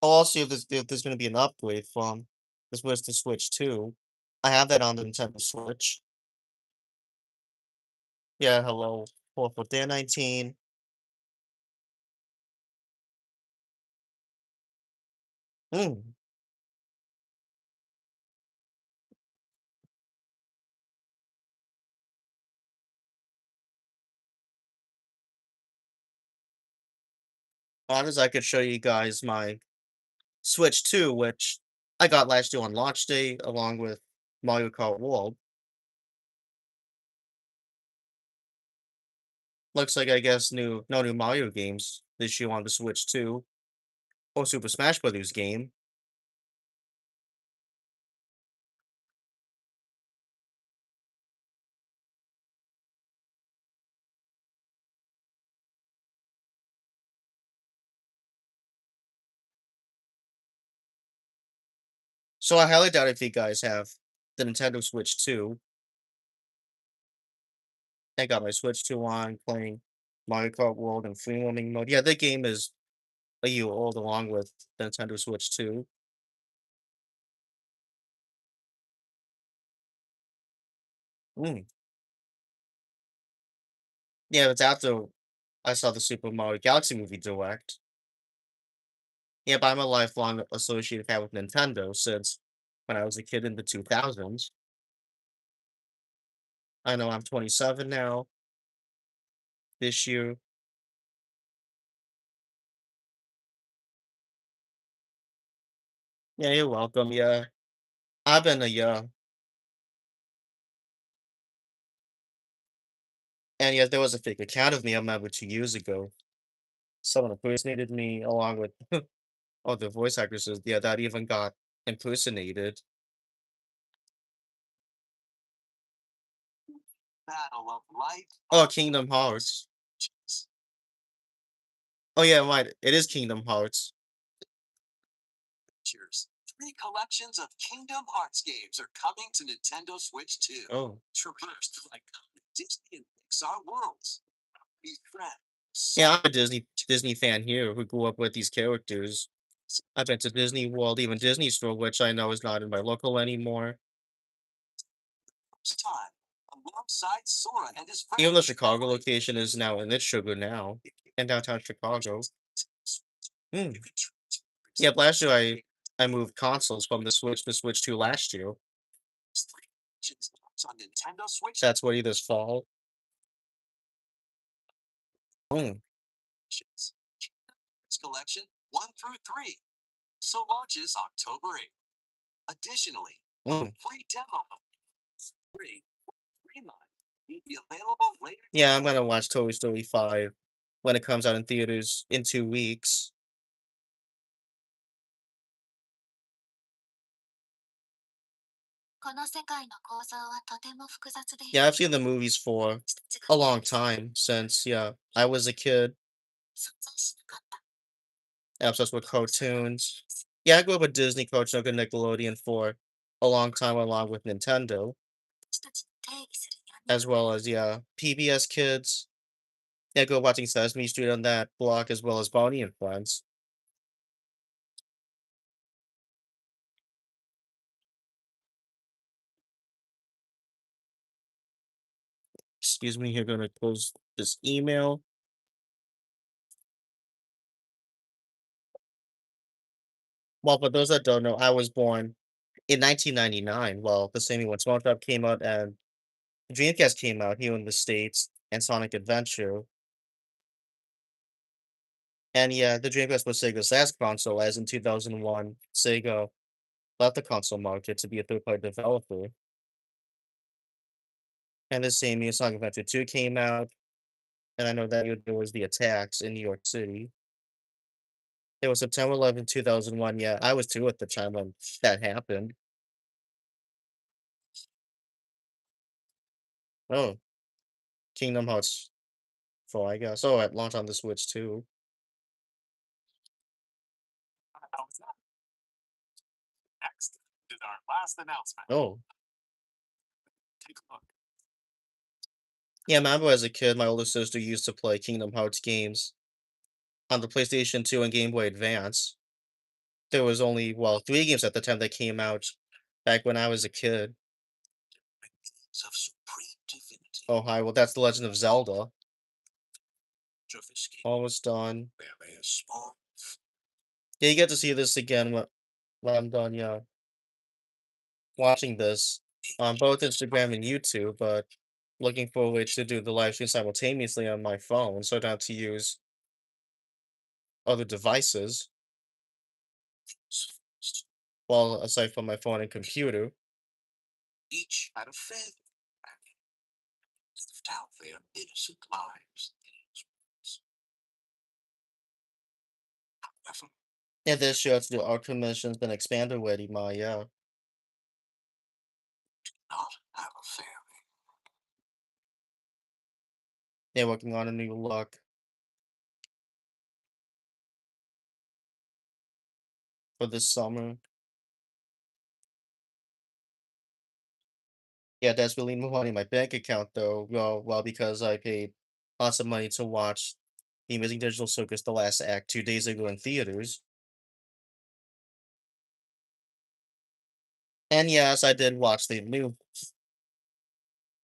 Oh, I'll see if there's gonna be an upgrade from the Switch to Switch 2. I have that on the Nintendo Switch. Yeah, hello. For day 19. Mm. Honest, I could show you guys my Switch 2, which I got last year on launch day along with Mario Kart World. Looks like I guess no new Mario games this year on the Switch 2 or Super Smash Brothers game. So I highly doubt if you guys have the Nintendo Switch 2. I got my Switch 2 on playing Mario Kart World and free roaming mode. Yeah, the game is a year old along with the Nintendo Switch 2. Mm. Yeah, it's after I saw the Super Mario Galaxy movie direct. Yeah, but I'm a lifelong associate I've had with Nintendo since when I was a kid in the 2000s. I know I'm 27 now, this year. Yeah, you're welcome. Yeah, I've been a yeah, and yeah, there was a fake account of me I remember 2 years ago. Someone impersonated me along with other voice actresses. Yeah, that even got impersonated. Battle of Light Oh, Kingdom Hearts. Arches. Oh yeah, right. It is Kingdom Hearts. Cheers. 3 collections of Kingdom Hearts games are coming to Nintendo Switch 2. Oh. Traverse through iconic Disney and Pixar worlds. Be friends. Yeah, I'm a Disney fan here who grew up with these characters. I've been to Disney World, even Disney Store, which I know is not in my local anymore. First time alongside Sora and his friends. Even the Chicago location is now in its sugar now in downtown Chicago. Hmm. You can Yeah, last year I moved consoles from the Switch to Switch 2 last year. On Nintendo Switch That's what this fall. Mm, collection 1 through 3. So launches October 8th. Additionally, mm. free demo free Greenlight will be available later. Yeah, I'm gonna watch Toy Story 5 when it comes out in theaters in 2 weeks. この世界の構造はとても複雑で Yeah, I've seen the movies for a long time since, yeah, I was a kid, 存在しなかった。obsessed with cartoons. Yeah, I grew up with Disney, Cartoon Network, and Nickelodeon for a long time, along with Nintendo, 私たちの定義する闇 as well as, yeah, PBS Kids. Yeah, I grew up watching Sesame Street on that block, as well as Bonnie and Friends. Excuse me, you're gonna close this email. Well, for those that don't know, I was born in 1999. Well, the same year when SpongeBob came out and Dreamcast came out here in the States and Sonic Adventure. And yeah, the Dreamcast was Sega's last console, as in 2001, Sega left the console market to be a third-party developer. And the same year Sonic Adventure 2 came out, and I know that year there was the attacks in New York City. It was September 11th, 2001. Yeah, I was 2 at the time when that happened. Oh, Kingdom Hearts 4, I guess. Oh, at launch on the Switch too. How was that? Next is our last announcement. Oh, Take a look. yeah, I remember as a kid, my older sister used to play Kingdom Hearts games on the PlayStation 2 and Game Boy Advance. There was only, well, 3 games at the time that came out back when I was a kid. Of supreme divinity. Oh, hi. Well, that's The Legend of Zelda. Trubisky, Almost done. where they are small. Yeah, you get to see this again when I'm done, yeah, watching this on both Instagram and YouTube, but looking forward to do the live stream simultaneously on my phone, so I don't have to use other devices. Well, aside from my phone and computer. Each had a feather lived out their innocent lives. However, Yeah, this shows the art commission's been expanded already, Ma, yeah. not have a family. They're working on a new look for this summer. Yeah, that's really more money in my bank account though. Well, because I paid lots of money to watch The Amazing Digital Circus: The Last Act 2 days ago in theaters. And yes, I did watch the new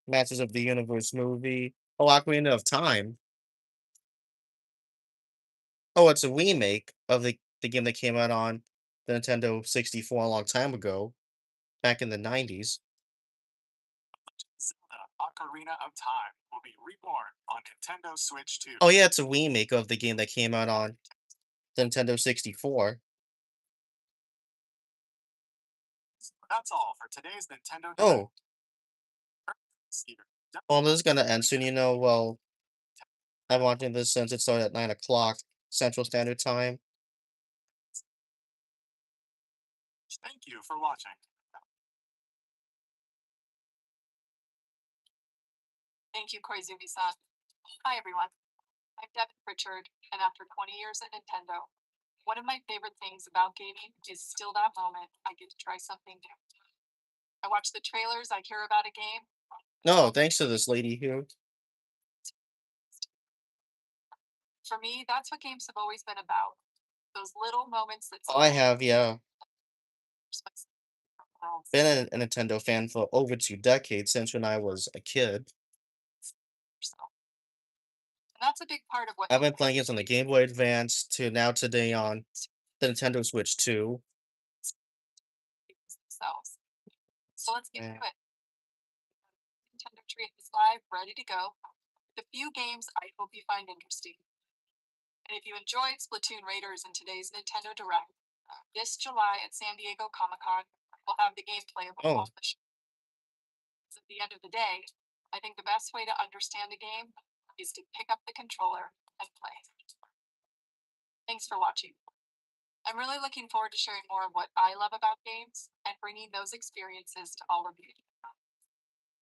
Masters of the Universe movie. Oh, Ocarina of Time. Oh, it's a remake of the game that came out on the Nintendo 64 a long time ago, back in the 90s. Zelda Ocarina of Time will be reborn on Nintendo Switch 2. Oh yeah, it's a remake of the game that came out on the Nintendo 64. That's all for today's Nintendo Direct Oh, this year. well, this is gonna end soon, well, I'm watching this since it started at 9 o'clock Central Standard Time. Thank you for watching. Thank you, Koizumi-san. Hi, everyone. I'm Devin Pritchard, and after 20 years at Nintendo, one of my favorite things about gaming is still that moment I get to try something new. I watch the trailers, I hear about a game. No, thanks to this lady here. For me, that's what games have always been about. Those little moments that I have, yeah, else. been a Nintendo fan for over 2 decades since when I was a kid. And that's a big part of what I've been playing games on the Game Boy Advance to now today on the Nintendo Switch too. themselves. So let's get Yeah. to it. Nintendo Treehouse Live, ready to go. The few games I hope you find interesting. And if you enjoyed Splatoon Raiders in today's Nintendo Direct, this July at San Diego Comic Con, we'll have the gameplay of Oh. all the shows. At the end of the day, I think the best way to understand a game is to pick up the controller and play. Thanks for watching. I'm really looking forward to sharing more of what I love about games and bringing those experiences to all of you.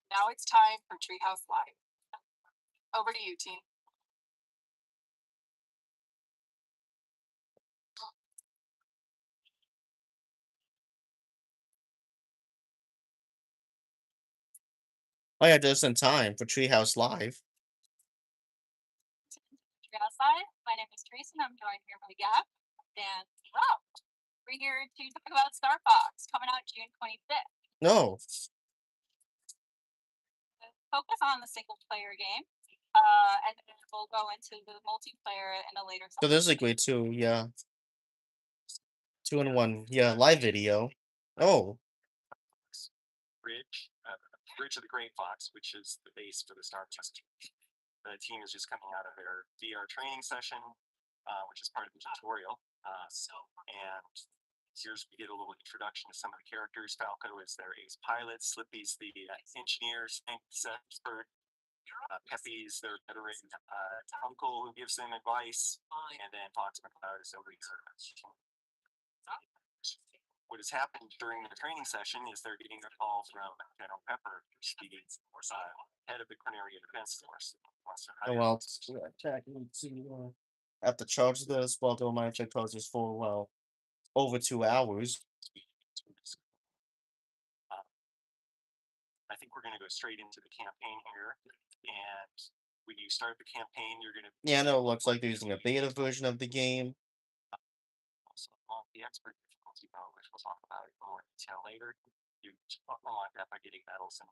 Now it's time for Treehouse Live. Over to you, team. Oh yeah, just in time for Treehouse Live. Treehouse Live. My name is Teresa, and I'm joined here by Gab and Rob. We're here to talk about Star Fox coming out June 25th. No. Focus on the single player game, and then we'll go into the multiplayer in a later So this is a great two, yeah. 2-in-1, yeah, live video. Oh, Bridge of the Great Fox, which is the base for the Star Fox. The team is just coming out of their VR training session, which is part of the tutorial. And here's we get a little introduction to some of the characters. Falco is their ace pilot. Slippy's the engineer. Snake's expert. Peppy's their veteran uncle who gives them advice, and then Fox McCloud is over here. What has happened during the training session is they're getting a call from General Pepper, who's the head of the Cornelia Defense Force. oh well. Check to I have to charge this. Well, don't mind check charge this for over 2 hours. I think we're going to go straight into the campaign here, and when you start the campaign, you're going to Yeah, I know it looks like they're using a beta version of the game. also unlock the expert difficulty mode, which we'll talk about in more detail later. You unlock that by getting medals and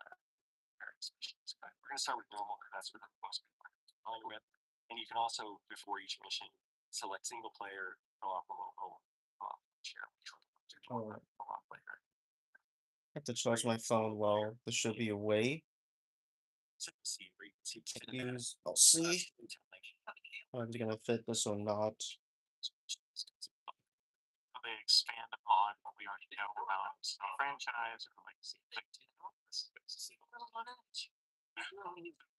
various missions. But we're going to start with normal because that's what most people are familiar with. And you can also, before each mission, select single player, co-op, or local, share, which we'll Oh. co-op later. I have to charge my phone. Well, there should be a way. Use. I'll see. I'm gonna fit this or not. They expand upon what we already know about the franchise or like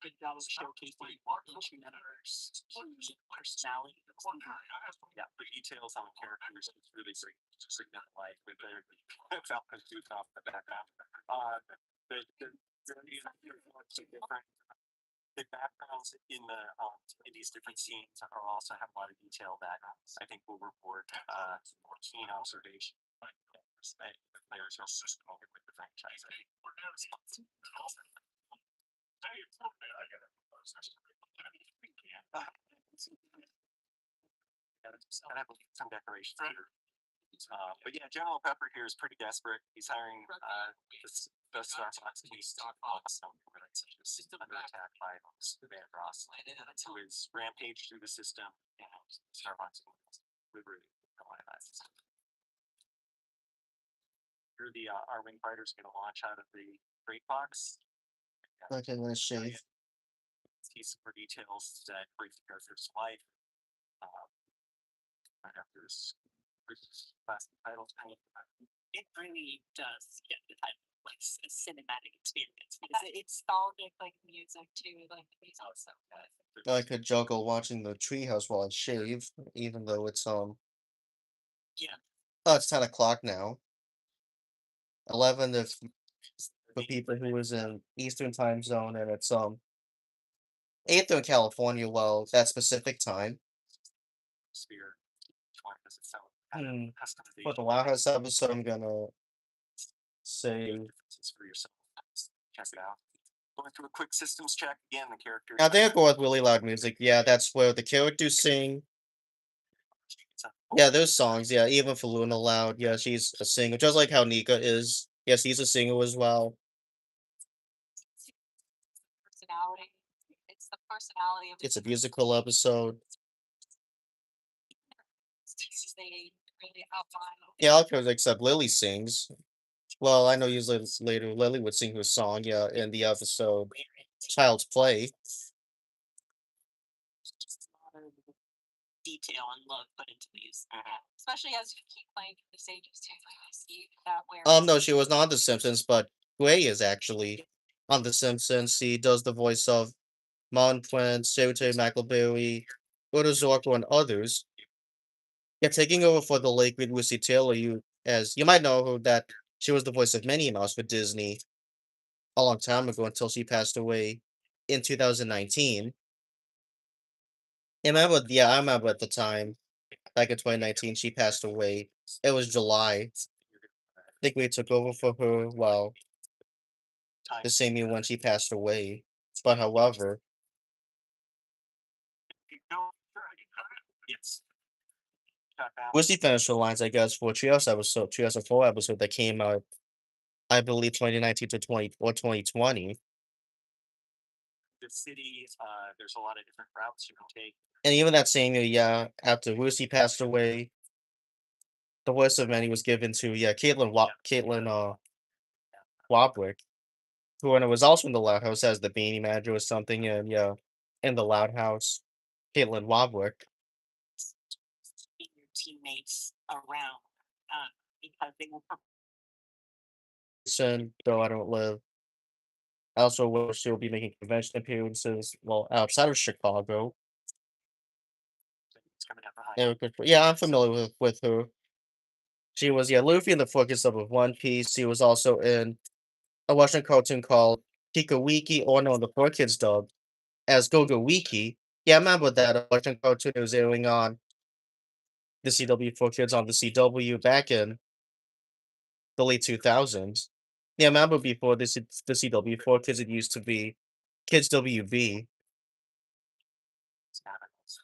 good job of showcasing each member's personality. Yeah, the details on the characters is really great. Significant life with their Falcon tooth off the background. The different the backgrounds in these different scenes are also have a lot of detail that I think will reward more keen observation. The players are so familiar with the franchise. And I believe some decorations here. But yeah, General Pepper here is pretty desperate. He's hiring the Star Fox case under attack by Van Ross, who is rampaged through the system, and Star Fox liberate system. Here, the our wing fighters going to launch out of the Great Fox. Okay, let's shave. See some more details that brief the character's life. Right after this last title. It really does get the type of like a cinematic experience because it's nostalgic like music too. Like the music's so good. I could juggle watching the treehouse while I shave, even though it's Yeah. Oh, it's 10 o'clock now. 11 if for people who is in Eastern time zone, and it's 8th in California. Well, that specific time. Sphere. Does it sound For the last episode, I'm gonna say. differences for yourself? Check it out. Going through a quick systems check again. The character. I think I'll go with really loud music. Yeah, that's where the characters sing. Yeah, there's songs. Yeah, even for Luna Loud. Yeah, she's a singer, just like how Nika is. Yes, he's a singer as well. personality. It's the personality of It's a musical episode. they really outline. Yeah, all characters except Lily sings. Well, I know usually later Lily would sing her song, yeah, in the episode Child's Play. Just a lot of detail and love put into these, especially as you keep playing through the stages too. Like I see that where No, she was not on The Simpsons, but Gray is actually on The Simpsons. She does the voice of Mon Prince, J.J. McElberry, Udo Zorko, and others. Yeah, taking over for the late great Lucy Taylor, you might know her that she was the voice of Minnie Mouse for Disney a long time ago until she passed away in 2019. I remember at the time, back in 2019, she passed away. It was July. I think we took over for her, well, the same year when she passed away. But however, Yes. Lucy finished her lines, I guess, for Trios of 4 episode that came out, I believe, 2019 to 2020. The city, there's a lot of different routes you can take. And even that same year, yeah, after Lucy passed away, the voice of Manny was given to, yeah, Caitlin Wobwick, who and was also in the Loud House as the Beanie Manager or something, and yeah, in the Loud House, Caitlin Wobwick. keeping your teammates around, because they will And though I don't live, I also will she'll be making convention appearances, well, outside of Chicago. It's coming down behind. Yeah, I'm familiar with her. She was, yeah, Luffy in the focus of One Piece. She was also in a Russian cartoon called Kikawiki, or no, the 4Kids dub as Gogo Wiki. Yeah, I remember that a Russian cartoon was airing on the CW 4Kids on the CW back in the late 2000s. Yeah, I remember before the CW 4Kids, it used to be Kids WB. It's animals.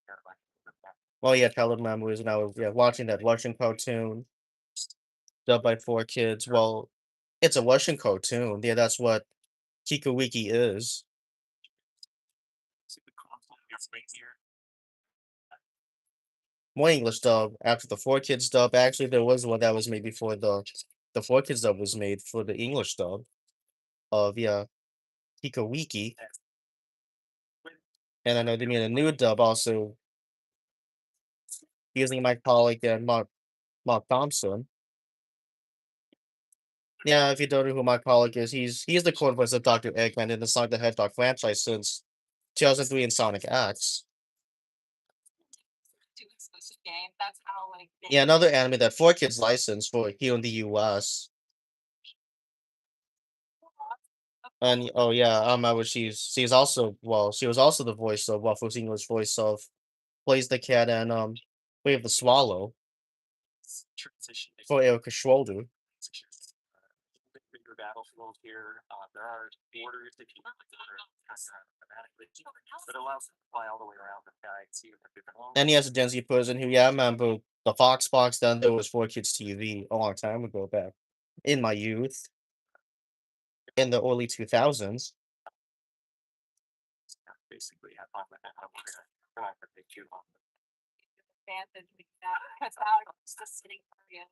They're like the back. Well, yeah, childhood memories, and I was, yeah, watching that Russian cartoon dubbed by 4Kids. Well, it's a Russian cartoon. Yeah, that's what Kikawiki is. See the console right here. More English dub after the 4Kids dub. Actually, there was one that was made before the 4Kids dub was made for the English dub of, yeah, Kikawiki. And I know they made a new dub also using Mike Pollock and Mark Thompson. Yeah, if you don't know who Mike Pollock is, he's the core voice of Dr. Eggman in the Sonic the Hedgehog franchise since 2003 in Sonic X. do exclusive game. That's how like they Yeah, another anime that 4Kids licensed for here in the US. And oh yeah, I remember she's also, well, she was also the voice of Waffle's English voice of Plays the Cat and Wave the Swallow Transition. for Erica Schroeder. Bigger battlefield here. There are borders that you can order automatically, but it allows you to fly all the way around the sky and see the different ones. And he has a Gen Z person who, yeah, I remember the Fox box. Then there was 4Kids TV a long time ago back in my youth, in the early 2000s. Basically, have fun with it. We're not gonna take too long. advantage with that because now it's just sitting area.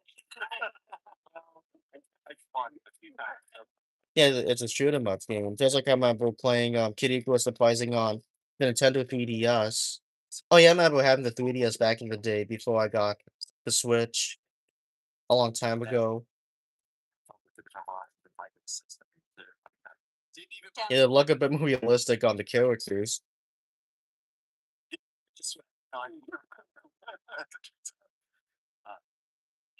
I've fun a few times. Yeah, it's a shoot 'em up game. Just like I remember playing Kiriko Surprising on the Nintendo 3DS. Oh yeah, I remember having the 3DS back in the day before I got the Switch a long time ago. With the different lines, the fight system. Didn't even Yeah, it looked a bit more realistic on the characters. just uh,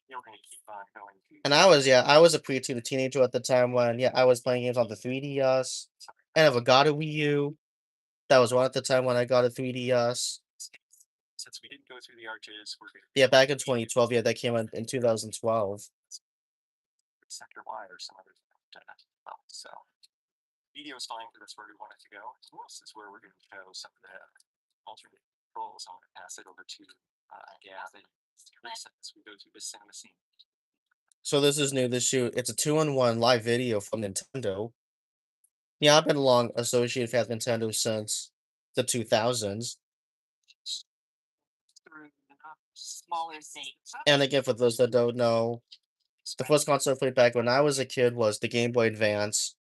you're gonna keep on going. And I was a preteen teenager at the time when, yeah, I was playing games on the 3DS. I never got a Wii U. That was one at the time when I got a 3DS. Since we didn't go through the arches, we're gonna Yeah, back in 2012. Yeah, that came out in 2012. sector Y or some other so video is fine because that's where we want it to go. This is where we're going to show some of the alternate controls. I'm going to pass it over to Gab and Teresa as we go through this cinema scene. So this is new. It's a 2-in-1 live video from Nintendo. Yeah, I've been long associated with Nintendo since the 2000s. Through the numbers. smaller things. And again, for those that don't know, the first console I played back when I was a kid was the Game Boy Advance.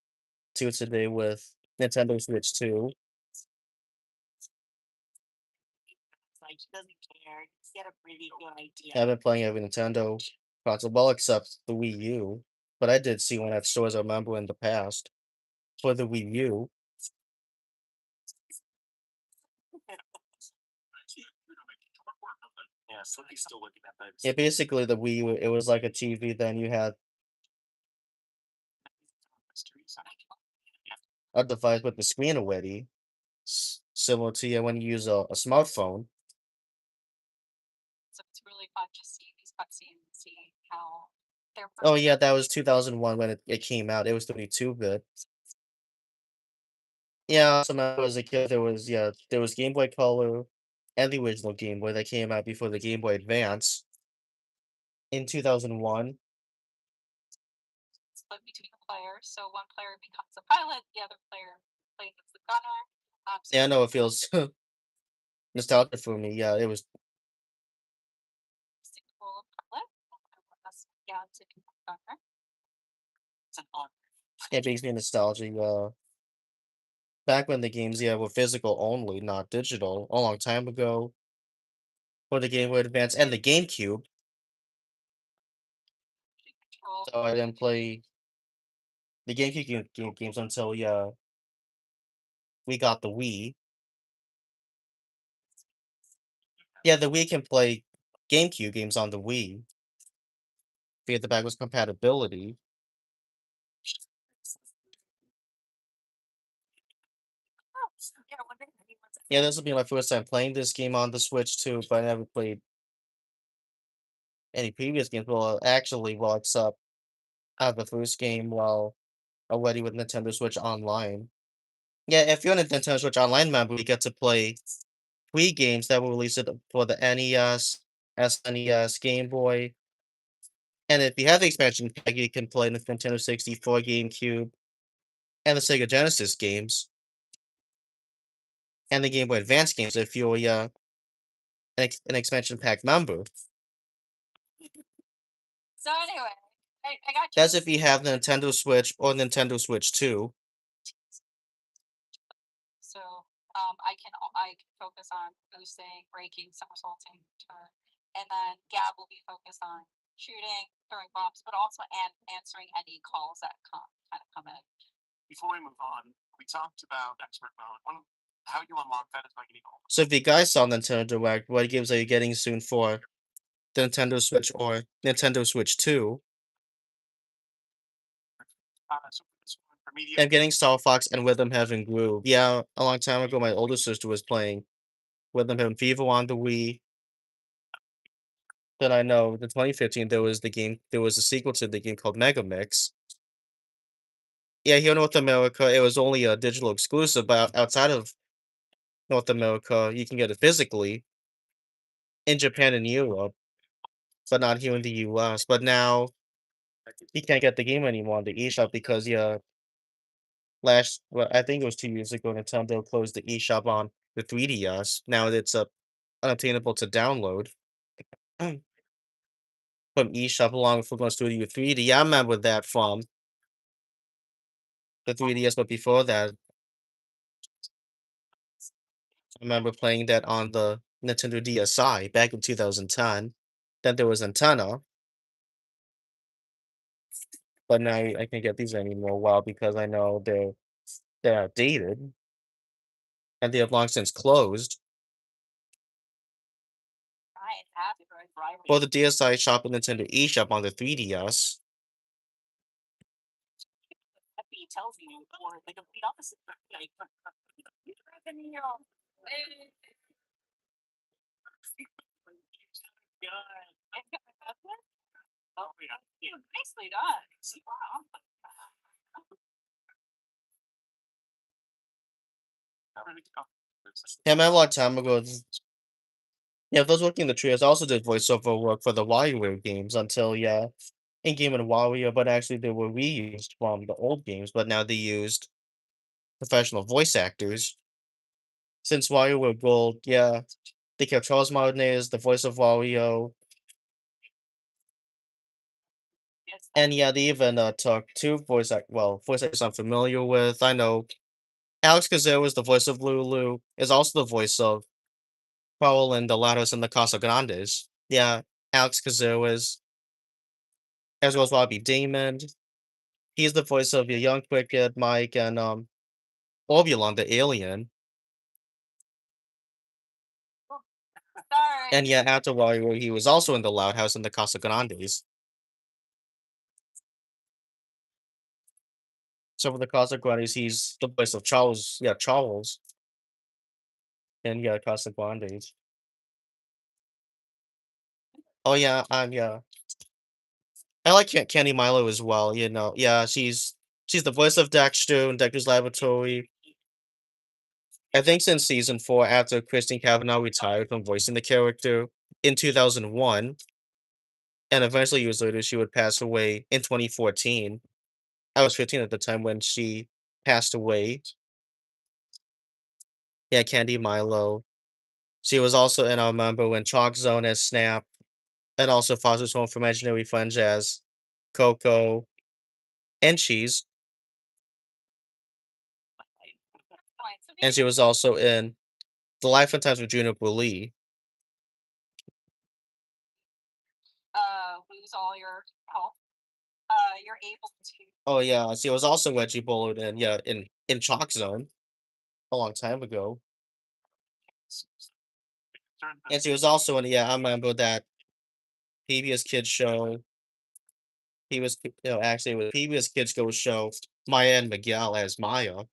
To today with Nintendo Switch 2. It's like he doesn't care. He had a pretty good idea. I've been playing every Nintendo console, well, except the Wii U. But I did see one at stores, I remember, in the past for the Wii U. Yeah, Slippy's still looking at those. Yeah, basically the Wii U, it was like a TV, then you had a device with the screen already, similar to when you use a smartphone. So it's really fun to see these cutscenes and see how they're Oh yeah, that was 2001 when it came out. It was 32-bit. Yeah, so when I was a kid, there was Game Boy Color and the original Game Boy that came out before the Game Boy Advance in 2001. split between the players. So one player becomes a pilot, the other player plays as the gunner. So Yeah, I know it feels nostalgic for me. Yeah, it was. single pilot, us down to be gunner. It's an honor. It makes me nostalgic. Back when the games, were physical only, not digital, a long time ago. For the Game Boy Advance and the GameCube, Control. so I didn't play the GameCube games until we got the Wii. Yeah, the Wii can play GameCube games on the Wii via the backwards compatibility. Oh, yeah, one day anyone's Yeah, this will be my first time playing this game on the Switch too, but I never played any previous games. Well, actually, well, except the first game, well, already with Nintendo Switch Online. Yeah, if you're a Nintendo Switch Online member, you get to play Wii games that were released for the NES, SNES, Game Boy, and if you have the expansion pack, you can play the Nintendo 64, GameCube, and the Sega Genesis games, and the Game Boy Advance games if you're an expansion pack member. So anyway, I got That's if you have the Nintendo Switch or Nintendo Switch 2. so I can focus on boosting, braking, somersaulting, turn, and then Gab will be focused on shooting, throwing bombs, but also answering any calls that come in. Before we move on, we talked about expert mode. How you unlock that is by getting all. So if you guys saw Nintendo Direct, what games are you getting soon for the Nintendo Switch or Nintendo Switch 2? So for this one, for media, I'm getting Star Fox and Rhythm Heaven Groove. Yeah, a long time ago, my older sister was playing Rhythm Heaven Fever on the Wii. Then I know in 2015 there was a sequel to the game called Mega Mix. Yeah, here in North America, it was only a digital exclusive, but outside of North America, you can get it physically in Japan and Europe, but not here in the US. But now you can't get the game anymore on the eShop because well, I think it was 2 years ago, Nintendo closed the eShop on the 3DS. Now it's unobtainable to download from eShop along with Pokemon Studio 3D. I remember that from the 3DS, but before that, I remember playing that on the Nintendo DSi back in 2010. Then there was Antenna, but now I can't get these anymore. Well, because I know they're outdated and they have long since closed. Right, happy, right? For the DSi shop and Nintendo eShop on the 3DS. Happy tells you, or the complete opposite. Like, revenue. Oh, yeah. Nicely done. Wow. Yeah, I remember a long time ago. Yeah, those working in the trios also did voiceover work for the WarioWare games until, in Game and Wario, but actually they were reused from the old games, but now they used professional voice actors. Since WarioWare Gold, They kept Charles Martinet, the voice of Wario, Yes, and yeah, they even took two voice actors I'm familiar with. I know Alex Kazoo is the voice of Lulu, is also the voice of Paul and the Lados and the Casa Grandes. Yeah, Alex Kazoo is, as well as Robbie Damon. He's the voice of your young Cricket, Mike, and Orbulon the alien. Sorry. And yeah, after Wario, he was also in the Loud House and the Casa Grandes. So for the Casa Grandes, he's the voice of Charles. Yeah, Charles. And yeah, Casa Grandes. Oh yeah, yeah. I like Candy Milo as well. You know, yeah, she's the voice of Dexter in Dexter's Laboratory. I think since season 4, after Kristen Cavanaugh retired from voicing the character in 2001, and eventually years later she would pass away in 2014. I was 15 at the time when she passed away. Yeah, Candy Milo. She was also in, I remember, when Chalk Zone as Snap, and also Foster's Home for Imaginary Friends as Coco and Cheese. And she was also in The Life and Times of Juniper Lee. Lose all your health. You're able to. Oh yeah, she was also Wedgie Bullard in in Chalk Zone a long time ago. And she was also in I remember that PBS Kids show. He was actually with PBS Kids Go show Maya and Miguel as Maya.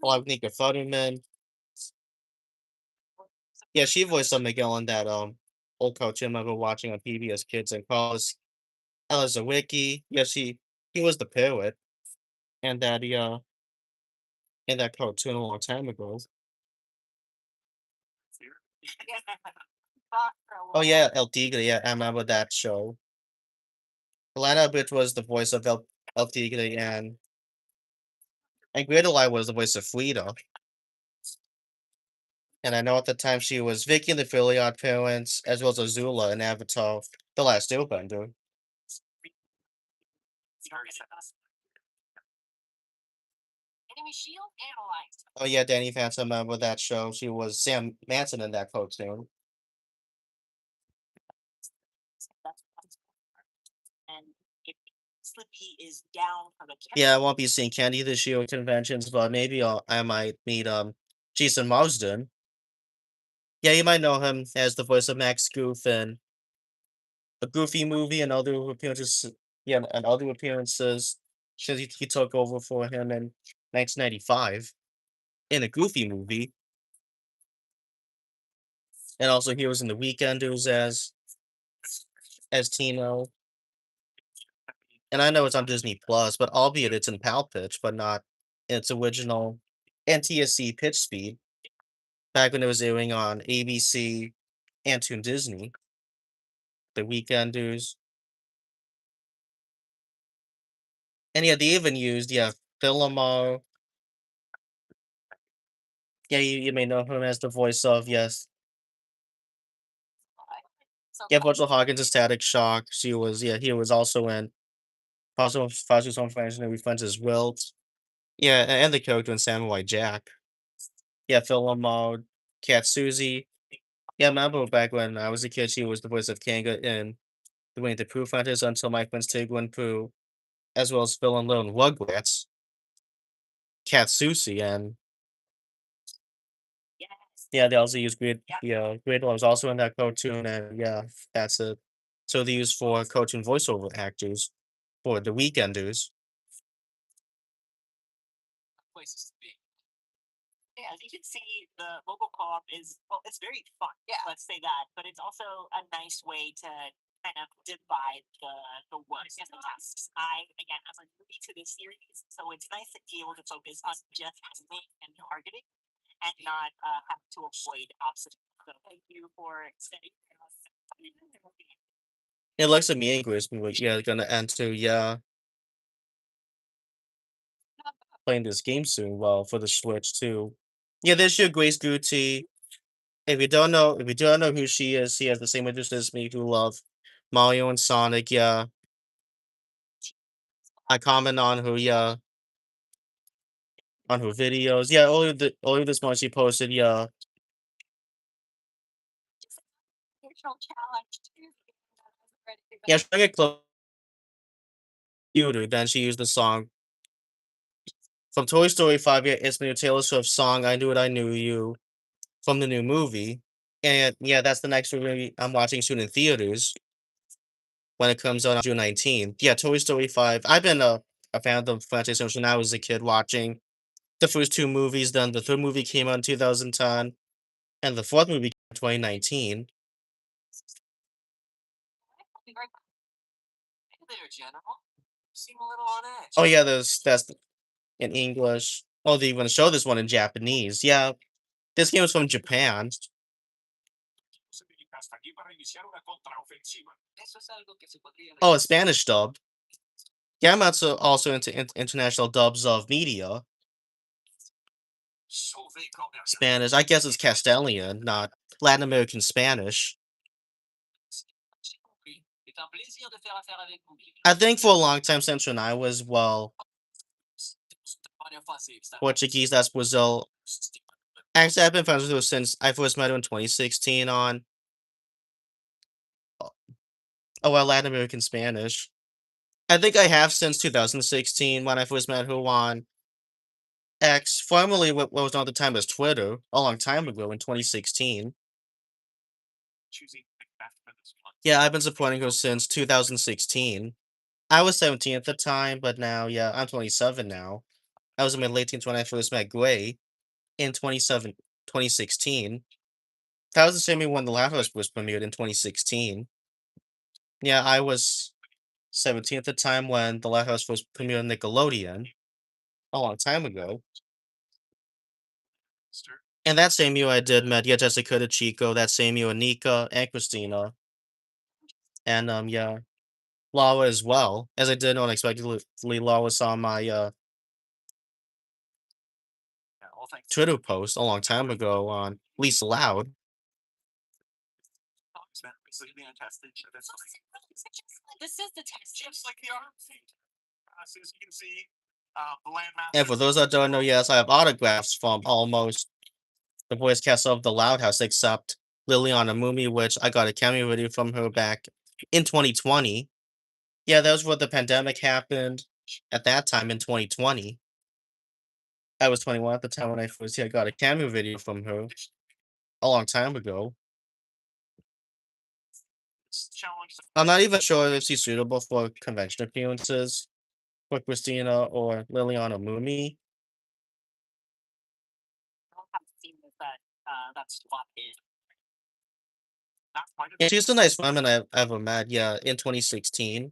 Along with Nika Futterman. Yeah, she voiced Miguel in that old cartoon I remember watching on PBS Kids and Carlos Elizawicki. Yeah, he was the poet and that in that cartoon a long time ago. Oh yeah, El Tigre, yeah, I remember that show. Alana Bit was the voice of El Tigre and Gretelai was the voice of Frida. And I know at the time she was Vicky in the Fairly Odd Parents, as well as Azula in Avatar: The Last Airbender. Enemy shield analyzed. Oh yeah, Danny Phantom, remember that show? She was Sam Manson in that cartoon. And if Slippy is down for the Yeah, I won't be seeing Candy this year at conventions, but maybe I might meet Jason Marsden. Yeah, you might know him as the voice of Max Goof in a Goofy movie and other appearances. Yeah, and other appearances. Since he took over for him in 1995 in a Goofy movie, and also he was in The Weekenders as Tino. And I know it's on Disney Plus, but albeit it's in PAL pitch, but not in its original NTSC pitch speed. Back when it was airing on ABC and Toon Disney, The Weekenders. And yeah, they even used Philomar. Yeah, you may know him as the voice of So Virtual Hawkins' Static Shock. He was also in Foster's Home for Imaginary Friends as Wilt. Yeah, and the character in Samurai Jack. Yeah, Philomar, Cat Susie. Yeah, I remember back when I was a kid, she was the voice of Kanga in The Winnie the Pooh Hunters until my friends Tigger and Pooh, as well as Phil and Lil and Rugrats, Cat Susie, and yes. yeah, they also use Great was also in that cartoon, and yeah, that's it. So they use for cartoon voiceover actors for the Weekenders. Places to be. Yeah, as you can see, the mobile co-op is it's very fun. Yeah, let's say that, but it's also a nice way to kind of divide the work and the tasks. Again, I'm a newbie to this series, so it's nice to be able to focus on just handling and targeting, and not have to avoid obstacles. So thank you for staying. It looks like me and Grace we gonna enter playing this game soon. Well, for the Switch too. Yeah, there's your Grace Gucci. if you don't know who she is, she has the same interest as me who love Mario and Sonic, yeah. I comment on her videos. Yeah, only this month she posted, yeah. Occasional challenge too. Ready to Yeah, trying to get close then she used the song from Toy Story 5, yeah, it's the new Taylor Swift song, I Knew It, I Knew You, from the new movie. And yeah, that's the next movie I'm watching soon in theaters when it comes out on June 19th. Yeah, Toy Story 5. I've been a fan of the franchise since when I was a kid watching the first two movies, then the third movie came out in 2010, and the fourth movie came out in 2019. be right back. Hey there, General. Seem a little on edge. Oh yeah, that's in English. Oh, they even show this one in Japanese. Yeah, this game is from Japan. Eso es algo que se podría Oh, it's Spanish dub. Yeah, I'm also into international dubs of media. Spanish. I guess it's Castilian, not Latin American Spanish. C'est un plaisir de faire affaire avec vous. I think for a long time, Central and I was, well, Olha, fácil, está? Portuguese, that's Brazil. Actually, I've been friends with her since I first met her in 2016 on, oh, well, Latin American Spanish. I think I have since 2016 when I first met her on X, formerly what was known at the time as Twitter, a long time ago in 2016. Choosing Macbeth for this one. Yeah, I've been supporting her since 2016. I was 17 at the time, but now, yeah, I'm 27 now. I was in my late teens when I first met Gray in 2016. That was the same year when The Last of Us was premiered in 2016. Yeah, I was 17 at the time when The Last of Us was premiered on Nickelodeon a long time ago. Stir. And that same year I did met, yeah, Jessica Chico, that same year Anika and Christina. And yeah, Laura as well. As I did unexpectedly, Laura saw my Yeah, all thanks to Twitter post a long time ago on Lisa Loud. Tom's been recently untested. So that's This is the test. just like the arm feed. As soon as you can see, the landmass. And for those that don't know, yes, I have autographs from almost the voice cast of The Loud House, except Liliana Mumi, which I got a cameo video from her back in 2020. Yeah, that was where the pandemic happened at that time in 2020. I was 21 at the time when I first got a cameo video from her a long time ago. Challenge. I'm not even sure if she's suitable for convention appearances for Christina or Liliana Mumi. I haven't seen this, but that's what is. Not quite Yeah, she's a nice woman I've ever met, yeah, in 2016.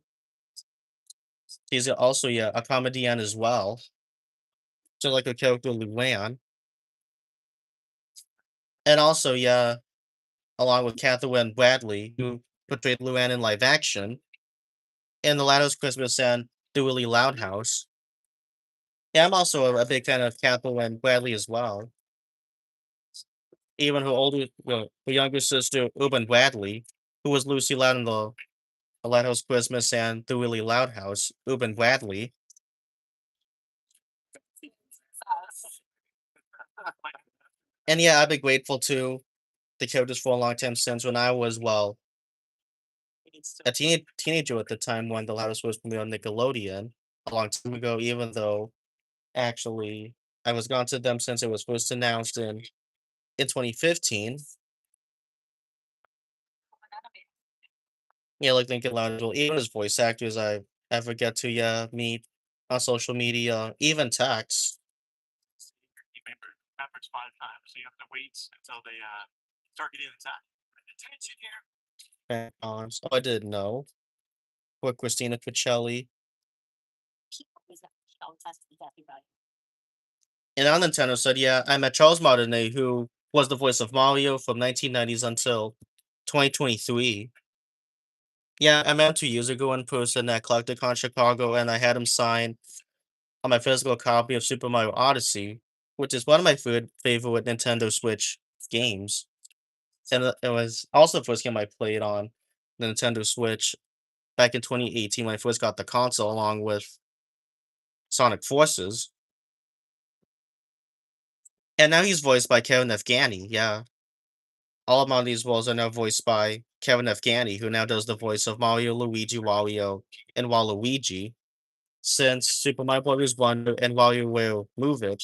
She's also, yeah, a comedian as well. Just like her character Luann. And also, yeah, along with Catherine Bradley, who portrayed Luann in live action in The Last Christmas and The Willie Loud House. Yeah, I'm also a big fan of Catherine Bradley as well. Even her younger sister, Urban Bradley, who was Lucy Loud in the House Christmas and The Willie Loud House, Urban Bradley. And yeah, I've been grateful to the characters for a long time since when I was, well, a teenager at the time when The Loudest was premiered on Nickelodeon a long time ago, even though actually I was gone to them since it was first announced in 2015. Yeah, like Nickelodeon, well, even as voice actors I ever get to, yeah, meet on social media, even text. You members 5 times, so you have to wait until they start getting the time. Attention here. Oh, I didn't know. For Christina Cuccelli. And on Nintendo side, yeah, I met Charles Martinet, who was the voice of Mario from 1990s until 2023. Yeah, I met him 2 years ago in person at Collecticon Chicago, and I had him sign on my physical copy of Super Mario Odyssey, which is one of my favorite Nintendo Switch games. And it was also the first game I played on the Nintendo Switch back in 2018 when I first got the console along with Sonic Forces. And now he's voiced by Kevin Afghani, yeah. All of Monty's roles are now voiced by Kevin Afghani, who now does the voice of Mario, Luigi, Wario, and Waluigi. Since Super Mario Bros. Wonder and WarioWare Move It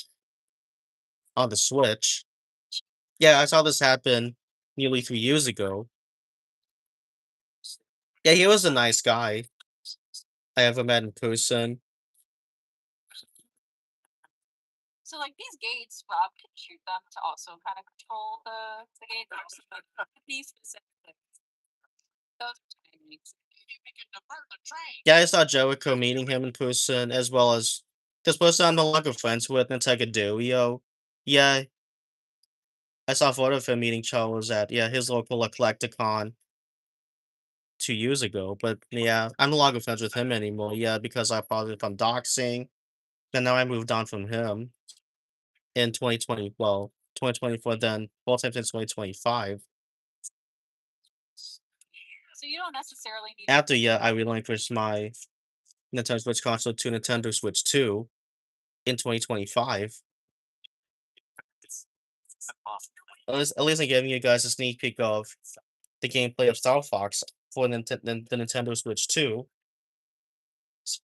on the Switch. Yeah, I saw this happen nearly 3 years ago. Yeah, he was a nice guy. I ever met in person. So like these gates, Rob can shoot them to also kind of control the gate. These specific those techniques. We can divert the train. Yeah, I saw Jericho meeting him in person, as well as this person I'm no longer friends with, Nintendo. Yeah, I saw a photo of him meeting Charles at his local Eclecticon 2 years ago. But yeah, I'm no longer friends with him anymore. Yeah, because I probably from doxing, and now I moved on from him in 2020. Well, 2024, then both times in 2025. So you don't necessarily need After I relinquished my Nintendo Switch console to Nintendo Switch 2 in 2025. At least I'm giving you guys a sneak peek of the gameplay of Star Fox for the Nintendo Switch 2. See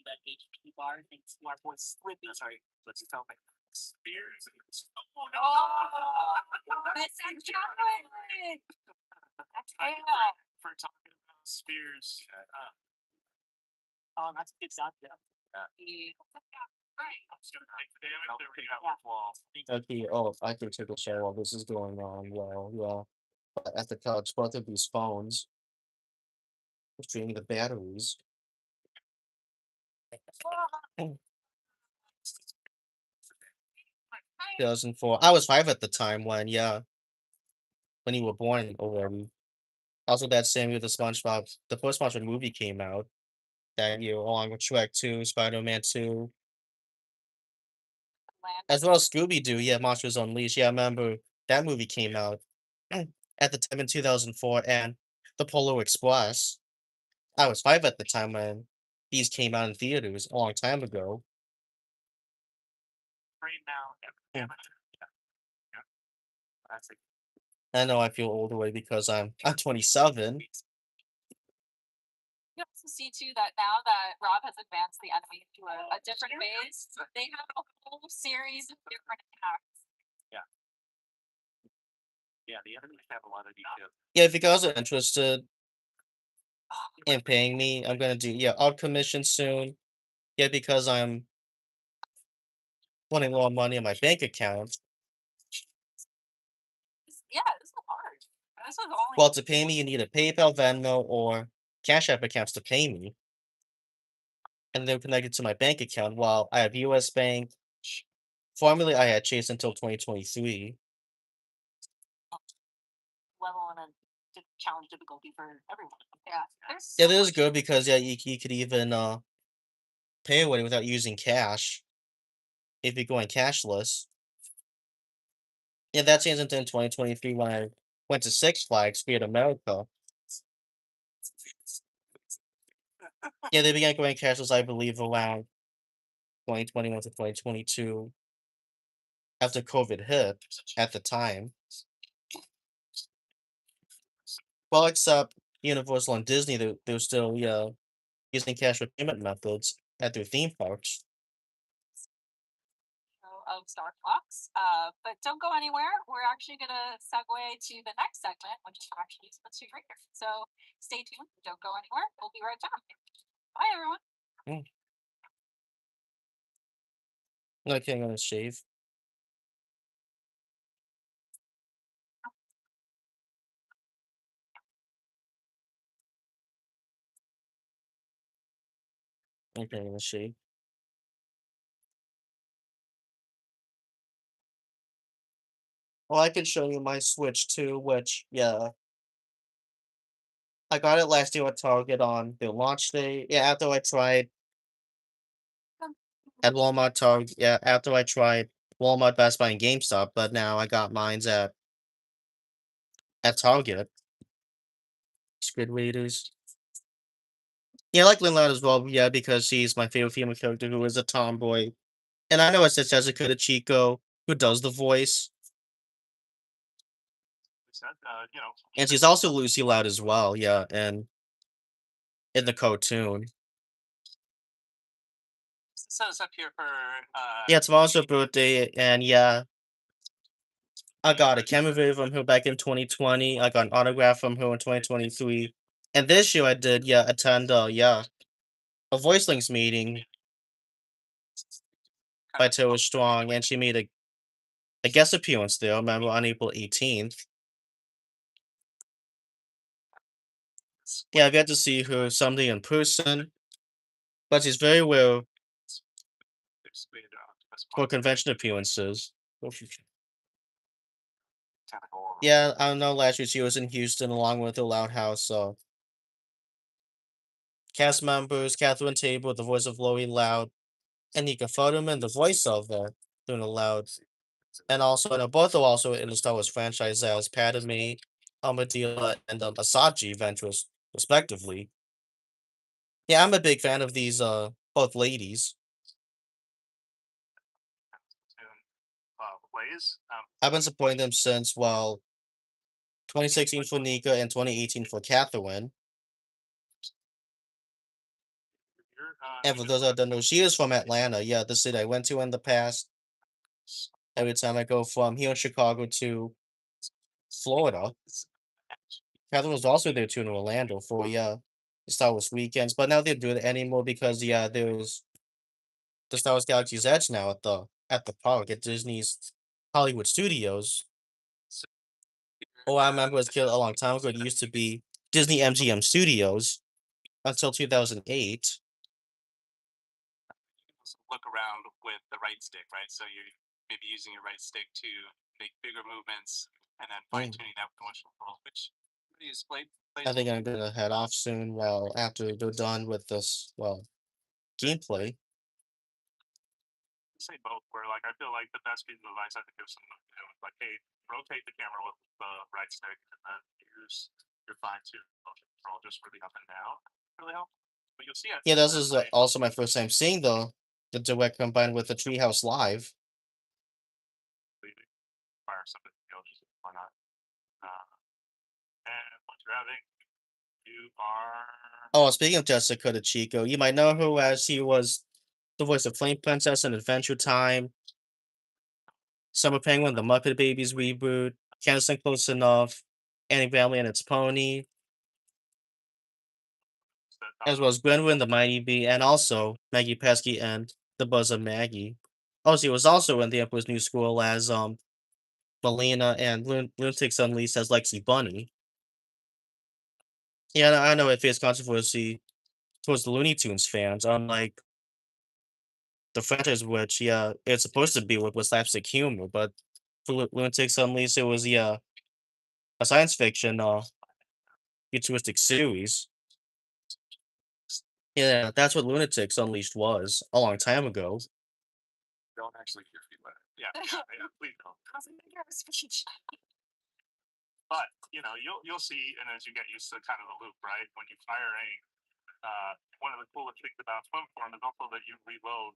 that HP bar thing, smart boy slipping. Sorry, let's tell me. Spears. Oh no! It's a chocolate. Yeah. For talking about spears. That's a good sound. Yeah. I'm just gonna take the damage. There we go. Yeah. Wall. Okay, oh, I can take a show while this is going on. Well, yeah. But at the couch, both of these phones was draining the batteries. 2004. I was 5 at the time when you were born already. Also, that same year, the first SpongeBob movie came out that year, along with Shrek 2, Spider-Man 2, as well as Scooby Doo. Yeah, Monsters Unleashed. Yeah, I remember that movie came out at the time in 2004, and The Polar Express. I was 5 at the time when these came out in theaters a long time ago. Right now. Yeah. Yeah. That's it. I know I feel old already because I'm 27. You also see too that now that Rob has advanced the enemy to a different phase, they have a whole series of different attacks. Yeah, the enemies have a lot of detail. Yeah, if you guys are interested in paying me, I'm gonna do out commission soon. Yeah, because I'm wanting more money in my bank account. Yeah, this is hard. This is only Well, to pay me, you need a PayPal, Venmo, or Cash App accounts to pay me. And they're connected to my bank account. While I have US Bank. Formerly, I had Chase until 2023. Level on a challenge difficulty for everyone. yeah. Yeah, this is good because you could even pay away without using cash if you're going cashless. Yeah, that changed until 2023 when I went to Six Flags Great America. Yeah, they began going cashless, I believe, around 2021 to 2022 after COVID hit at the time. Well, except Universal and Disney, they're still using cash for payment methods at their theme parks. Of Star Fox. But don't go anywhere. We're actually gonna segue to the next segment, which is actually Split Street Racer. So stay tuned. Don't go anywhere. We'll be right back. Bye, everyone. Okay, I'm gonna shave. Okay, I'm gonna shave. Well, I can show you my Switch too, which, yeah. I got it last year at Target on their launch day. Yeah, after I tried at Walmart, Target. Yeah, after I tried Walmart, Best Buy, and GameStop, but now I got mines at at Target. Squid Raiders. Yeah, I like Lin Loud as well. Yeah, because she's my favorite female character who is a tomboy. And I know it's just Jessica Chico who does the voice. Said, you know, And she's also Lucy Loud as well, yeah, and in the cartoon. set us up here for Yeah, tomorrow's her birthday, and yeah, I got a camera video from her back in 2020. I got an autograph from her in 2023. And this year I did, yeah, attend, yeah, a Voicelings meeting by Taylor Strong, and she made a guest appearance there, I remember, on April 18th. Yeah, I got to see her someday in person, but she's very well for convention appearances. tentacle. Yeah, I don't know. Last year she was in Houston along with the Loud House. So cast members: Catherine Tabor, the voice of Lori Loud, and Nika Futterman, the voice of Luna Loud, and also and both are also in the Star Wars franchise as Padme, Armadillo, and Asaji Ventress, respectively. Yeah, I'm a big fan of these both ladies. Plays. I've been supporting them since 2016 for Nika and 2018 for Catherine. And for those that don't know, she is from Atlanta. Yeah, the city I went to in the past. Every time I go from here in Chicago to Florida. Catherine was also there too in Orlando for the Star Wars weekends, but now they don't do it anymore because yeah, there's the Star Wars Galaxy's Edge now at the park at Disney's Hollywood Studios. Oh, I remember as a kid a long time ago. It used to be Disney MGM Studios until 2008. Look around with the right stick, right? So you're maybe using your right stick to make bigger movements and then fine tuning that motion control, which is I think I'm gonna head off soon. Well, after they're done with this, gameplay. say both. Where like I feel like the best piece of advice I could give someone, you know, is like, hey, rotate the camera with the right stick and then use your fine tune motion control just for the up and down. Really help. But you'll see it. Yeah, this is also my first time seeing the direct combined with the Treehouse Live. Fire something, you know, just why not? And once you're having, you are. Oh, speaking of Jessica the Chico, you might know her as she was the voice of Flame Princess in Adventure Time, Summer Penguin, the Muppet Babies reboot, Candace and Close Enough, Annie Valley and its Pony, as well as Gwenwyn the Mighty Bee, and also Maggie Pesky and the Buzz of Maggie. Oh, she was also in The Emperor's New School as Melina and Lunatics Unleashed as Lexi Bunny. Yeah, I know it faced controversy towards the Looney Tunes fans, unlike the franchise, which yeah, it's supposed to be with slapstick humor, but for Lunatics Unleashed, it was a science fiction futuristic series. Yeah, that's what Lunatics Unleashed was a long time ago. Don't actually hear feedback. Yeah, yeah, please don't. But you know, you'll see, and as you get used to kind of the loop, right? When you fire a one of the coolest things about swim form is also that you reload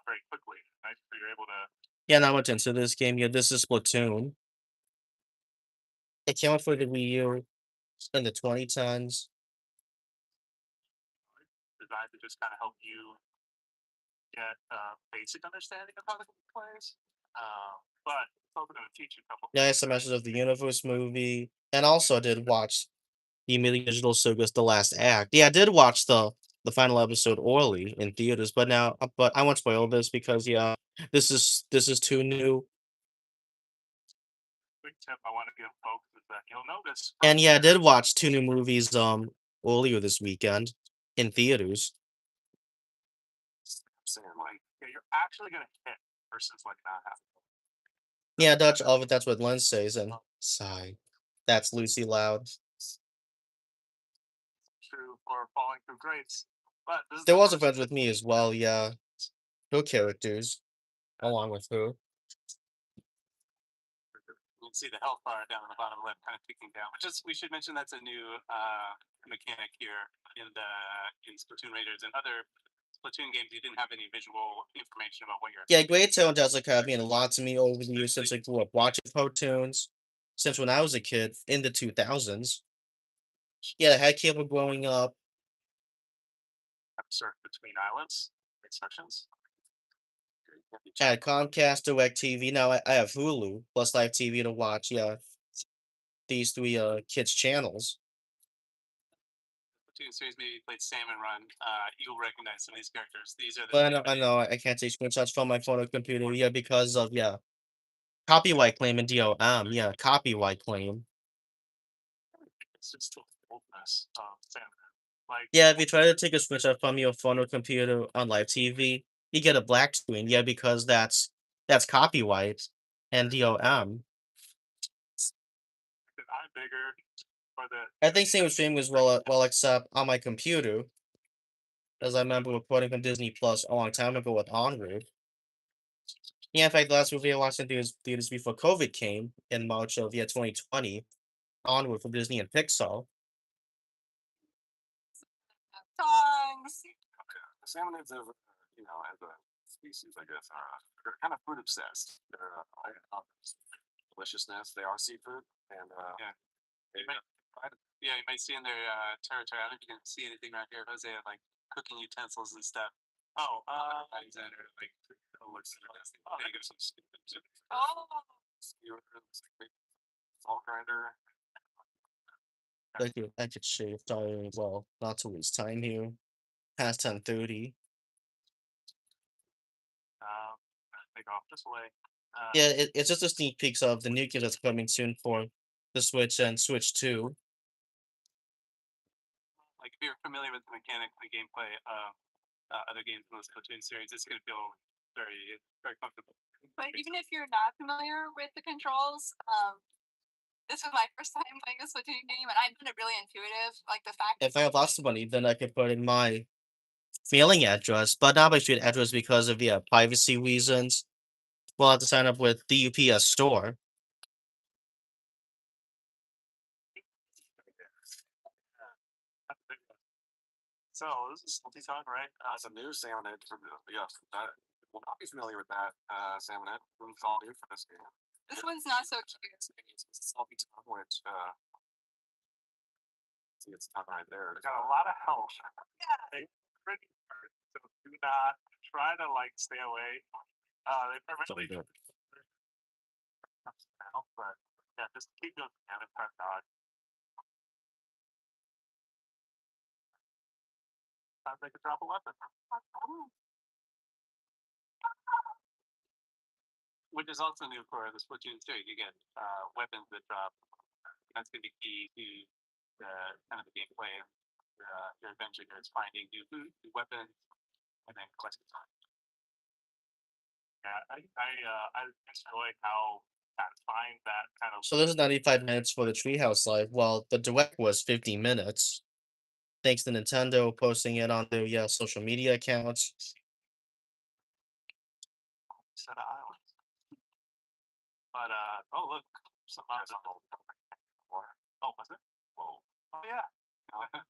very quickly, right? So you're able to. Yeah, not much into this game. Yeah, this is Splatoon. It came out for the Wii U in the 2010s. Designed to just kind of help you get a basic understanding of how the game plays. But it's also going to teach you a couple. Yeah, it's the Masters of the Universe movie, and also I did watch the Media Digital Circus: The Last Act. Yeah, I did watch the final episode early in theaters, but but I won't spoil this because yeah, this is too new. Quick tip I want to give folks is that you'll notice. And yeah, I did watch two new movies earlier this weekend in theaters. Saying like, yeah, you're actually going to hit versus like not having. Yeah, Dutch of it. That's what Lynn says, and sigh. That's Lucy Loud. True for falling through grades. But this is There the was a first friend with me as well. Yeah, her characters along with her. can see the health bar down on the bottom left, kind of ticking down. Which is, we should mention that's a new mechanic here in Splatoon Raiders and other Splatoon games. You didn't have any visual information about what you're. Yeah, Great Tail and Jessica have meant a lot to me over the years since I grew up watching cartoons. Since when I was a kid in the 2000s. Yeah, I had cable growing up. Surf between islands, sections. I had Comcast, DirecTV. Now I have Hulu plus Live TV to watch. Yeah, these three kids channels. Splatoon series, maybe you played Salmon Run. You'll recognize some of these characters. These are the. But I know I can't take screenshots from my phone or computer. Yeah, because of copyright claim and DOM. Yeah, copyright claim. It's just the oldness of Salmon. Like, Yeah, if you try to take a screenshot from your phone or computer on live TV, you get a black screen. Yeah, because that's copyright and DOM. I'm bigger for the. I think same with streaming as well, except on my computer, as I remember recording from Disney Plus a long time ago with Onward. Yeah, in fact, the last movie I watched in theaters before COVID came in March of 2020, Onward from Disney and Pixar. Songs. Salmonids, as a species, I guess, are kind of food obsessed. They're deliciousness. They are seafood, and Yeah. they, Yeah, you might see in their territory. I don't know if you can see anything right here, Jose, like cooking utensils and stuff. Oh, Alexander, like looks interesting. There you go. Oh. skewer, salt grinder. I could shave. Sorry, well, not to waste time here. Past 10:30. Take off this way. Yeah, it's just a sneak peeks of the new game that's coming soon for the Switch and Switch 2. Like if you're familiar with the mechanic, the gameplay of other games in the Splatoon series, it's gonna feel very comfortable. But even if you're not familiar with the controls, this was my first time playing a Splatoon game, and I found it really intuitive. Like the fact If I have lots of money, then I could put in my mailing address, but not my street address because of privacy reasons. We'll have to sign up with the UPS store. So this is Multi Talk, right? It's a new salmonid from will not be familiar with that salmonid. It's all new for this game. this one's not so cute. It's a salty tongue, which see its tongue right there. It's got a lot of health. They pretty hurt, so do not try to like stay away. They permanently Sorry, help, but yeah, just keep doing and press dodge. Sometimes they could drop a weapon. Which is also new for the Splatoon 2. You get weapons that drop. That's going to be key to the kind of the gameplay. Your adventure here is finding new food, new weapons, and then collecting time. Yeah, I enjoy how satisfying that kind of. So this is 95 minutes for the Treehouse Live. Well, the direct was 50 minutes. Thanks to Nintendo posting it on their social media accounts. Set of islands. But oh look, some islands. Oh, was it? Whoa. Oh yeah. Yeah.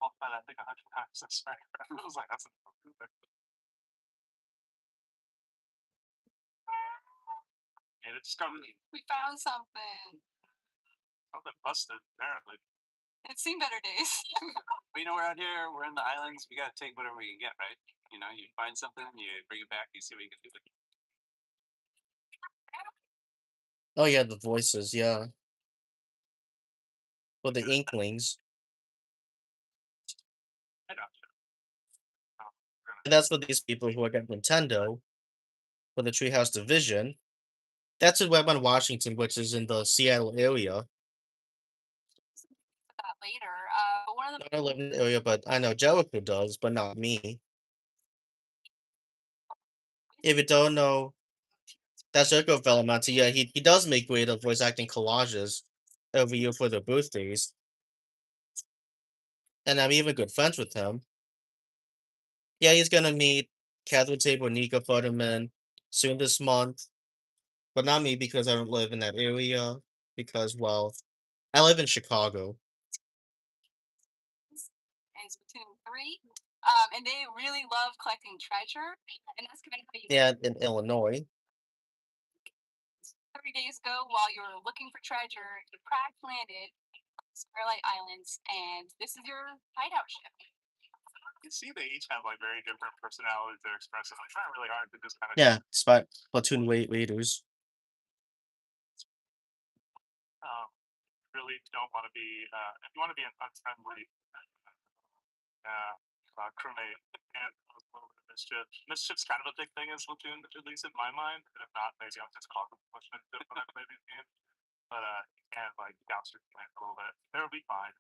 Walked by that thing 100 times. That's right. I was like, that's a and it just comes We found something. something busted apparently. It's seen better days. But we're out here, we're in the islands, we gotta take whatever we can get, right? You find something, you bring it back, you see what you can do with it. Oh yeah, the voices, yeah. For the Inklings. I know. And that's for these people who are at Nintendo for the Treehouse Division. That's in Redmond, Washington, which is in the Seattle area. That later. One of the I don't live in the area, but I know Jericho does, but not me. If you don't know, that's Jericho Velomante. Yeah, he does make great voice acting collages every year for their birthdays. And I'm even good friends with him. Yeah, he's gonna meet Catherine Tabor, Nika Futterman soon this month. but not me because I don't live in that area. Because, well, I live in Chicago. And Splatoon 3. And they really love collecting treasure, and that's kind of how you Yeah, in Illinois. 3 days ago while you were looking for treasure, you crash landed Starlight Islands, and this is your hideout ship. You see, they each have like very different personalities. They're expressive. I'm trying really hard to just kind of Yeah, Platoon Raiders. um, really don't want to be. If you want to be an unfriendly crewmate and a little bit of mischief. Mischief's kind of a big thing in Splatoon, at least in my mind. And if not, maybe I'm just causing much mischief when I play these games. But you can like douse your plant a little bit. They'll be fine.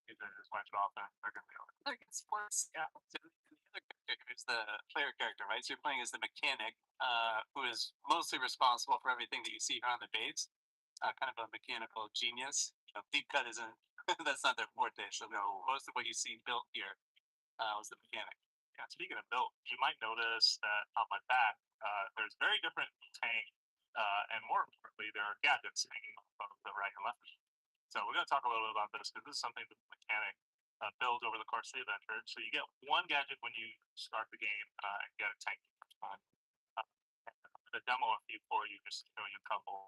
You can just wipe it off and they're gonna be alright. They're good sports. Yeah. So the other character is the player character, right? So you're playing as the mechanic, who is mostly responsible for everything that you see here on the base. Kind of a mechanical genius. You know, deep cut isn't that's not their forte. So no, most of what you see built here was the mechanic. Yeah, speaking of built, you might notice that on my back, there's very different tank, and more importantly, there are gadgets hanging off of the right and left. So we're going to talk a little bit about this because this is something that the mechanic builds over the course of the adventure. So you get one gadget when you start the game and get a tank each time. The demo a few for you, just to show you a couple.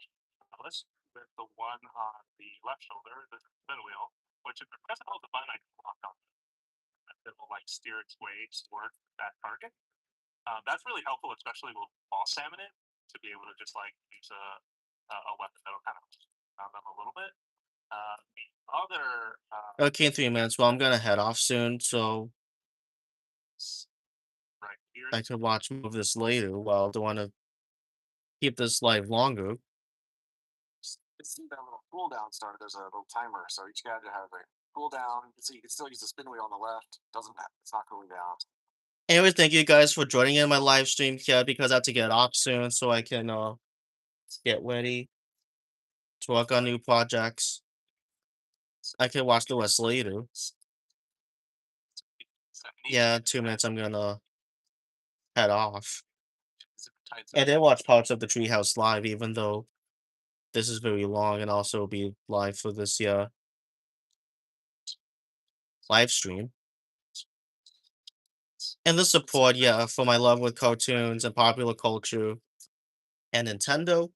Let's start with the one on the left shoulder, the spin wheel, which if you press and hold the button, I can lock on. It will like steer its way toward that target. That's really helpful, especially with ball salmon to be able to just like use a weapon that'll kind of on them a little bit. The other Okay, in 3 minutes. Well, I'm gonna head off soon, so right here, I could watch more of this later. Well, I don't want to keep this live longer. See that little cooldown starter. There's a little timer, so each gadget has a cooldown. So you can still use the spin wheel on the left. Doesn't have, it's not cooling down. Anyway, thank you guys for joining in my live stream here because I have to get off soon so I can get ready to work on new projects. I can watch the rest later. Yeah, 2 minutes. I'm gonna head off. I did watch parts of the Treehouse live, even though this is very long, and also be live for this live stream. And the support, yeah, for my love with cartoons and popular culture and Nintendo.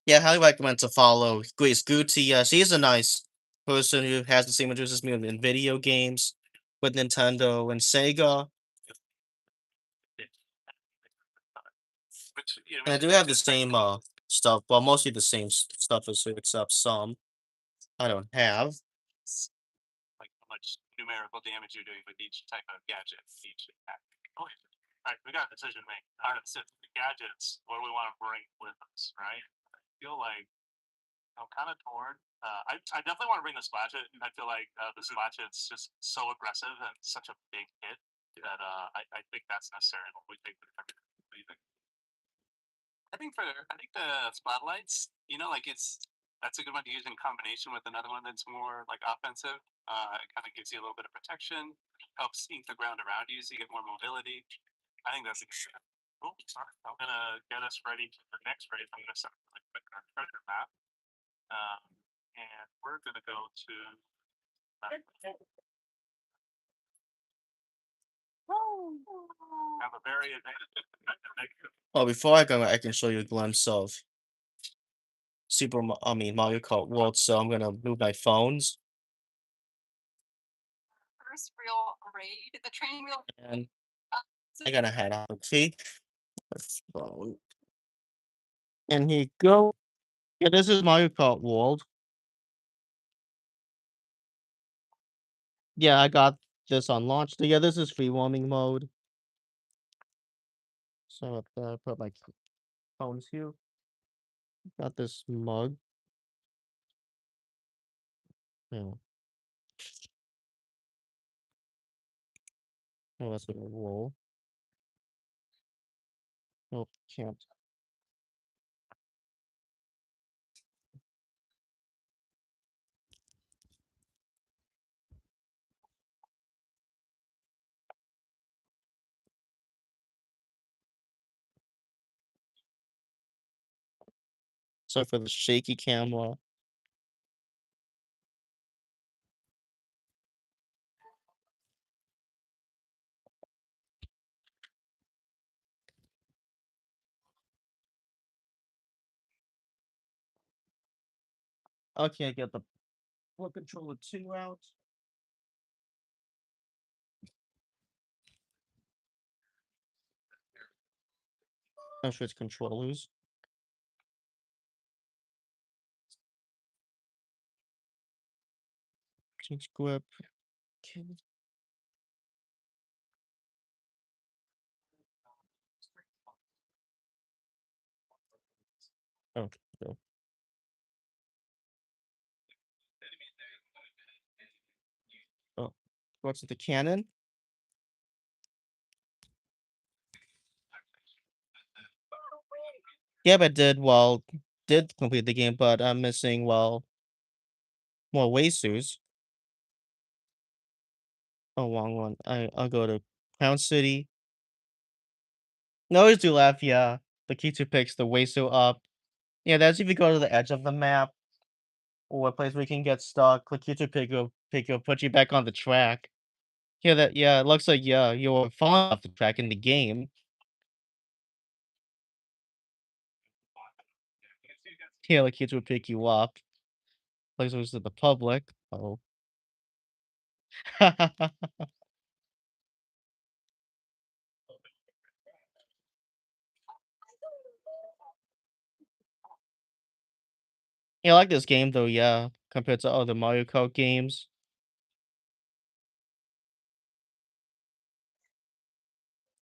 Yeah, I highly recommend to follow Grace Gucci. She's a nice person who has the same interests as me in video games with Nintendo and Sega. Which you know, And I do have the same stuff, well, mostly the same stuff as her, except some I don't have. like how much numerical damage you're doing with each type of gadget, each attack. Oh, yeah. All right, we got a decision to make. All right, so the gadgets, what do we want to bring with us, right? I feel like I'm kind of torn. I definitely want to bring the Splatchet. I feel like the Splatchet's just so aggressive and such a big hit that I think that's necessary. We think what do you think? I think the spotlights, you know, like that's a good one to use in combination with another one that's more like offensive. It kind of gives you a little bit of protection, helps ink the ground around you, so you get more mobility. I think that's a good. Cool. All right, I'm gonna get us ready for the next race. I'm gonna set really quick our treasure map, and we're gonna go to. Have a very advanced. Oh, before I go, I can show you a glimpse of Mario Kart World. So I'm gonna move my phones First real raid. The training wheel. and Uh, I gotta head out. Okay, phone. And here you go. Yeah, this is Mario Kart World. Yeah, I got this on launch. Yeah, this is free roaming mode. So put my phones here. Got this mug. Yeah. Oh, that's gonna roll. Oh, can't. So for the shaky camera. Okay, get the Pro Controller 2 out. I'll switch controllers. Change grip. Okay. Oh, no. Oh, what's the cannon? Yeah, but did complete the game, but I'm missing more Wasus. Oh, wrong one. I'll go to Crown City. No, always do left. Yeah, the key to picks the Wasu up. Yeah, that's if you go to the edge of the map or a place where you can get stuck. Click here to pick you up, put you back on the track. Yeah, it looks like you were falling off the track in the game. Yeah, the kids will pick you up. Place was to the public. Oh. Yeah, I like this game though, yeah, compared to other Mario Kart games.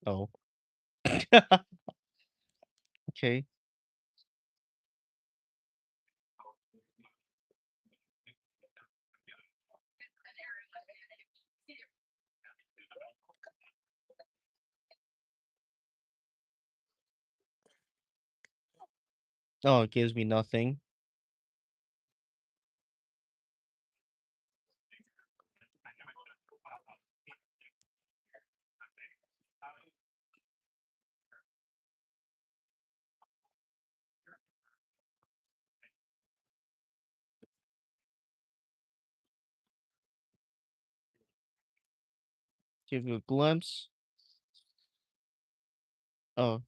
Oh. Okay. Oh, it gives me nothing. Give you a glimpse. Oh.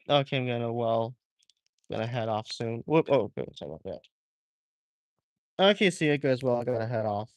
Okay, gonna head off soon. Whoop, oh, okay, sorry about that. Okay, see you guys. Well, I gotta head off.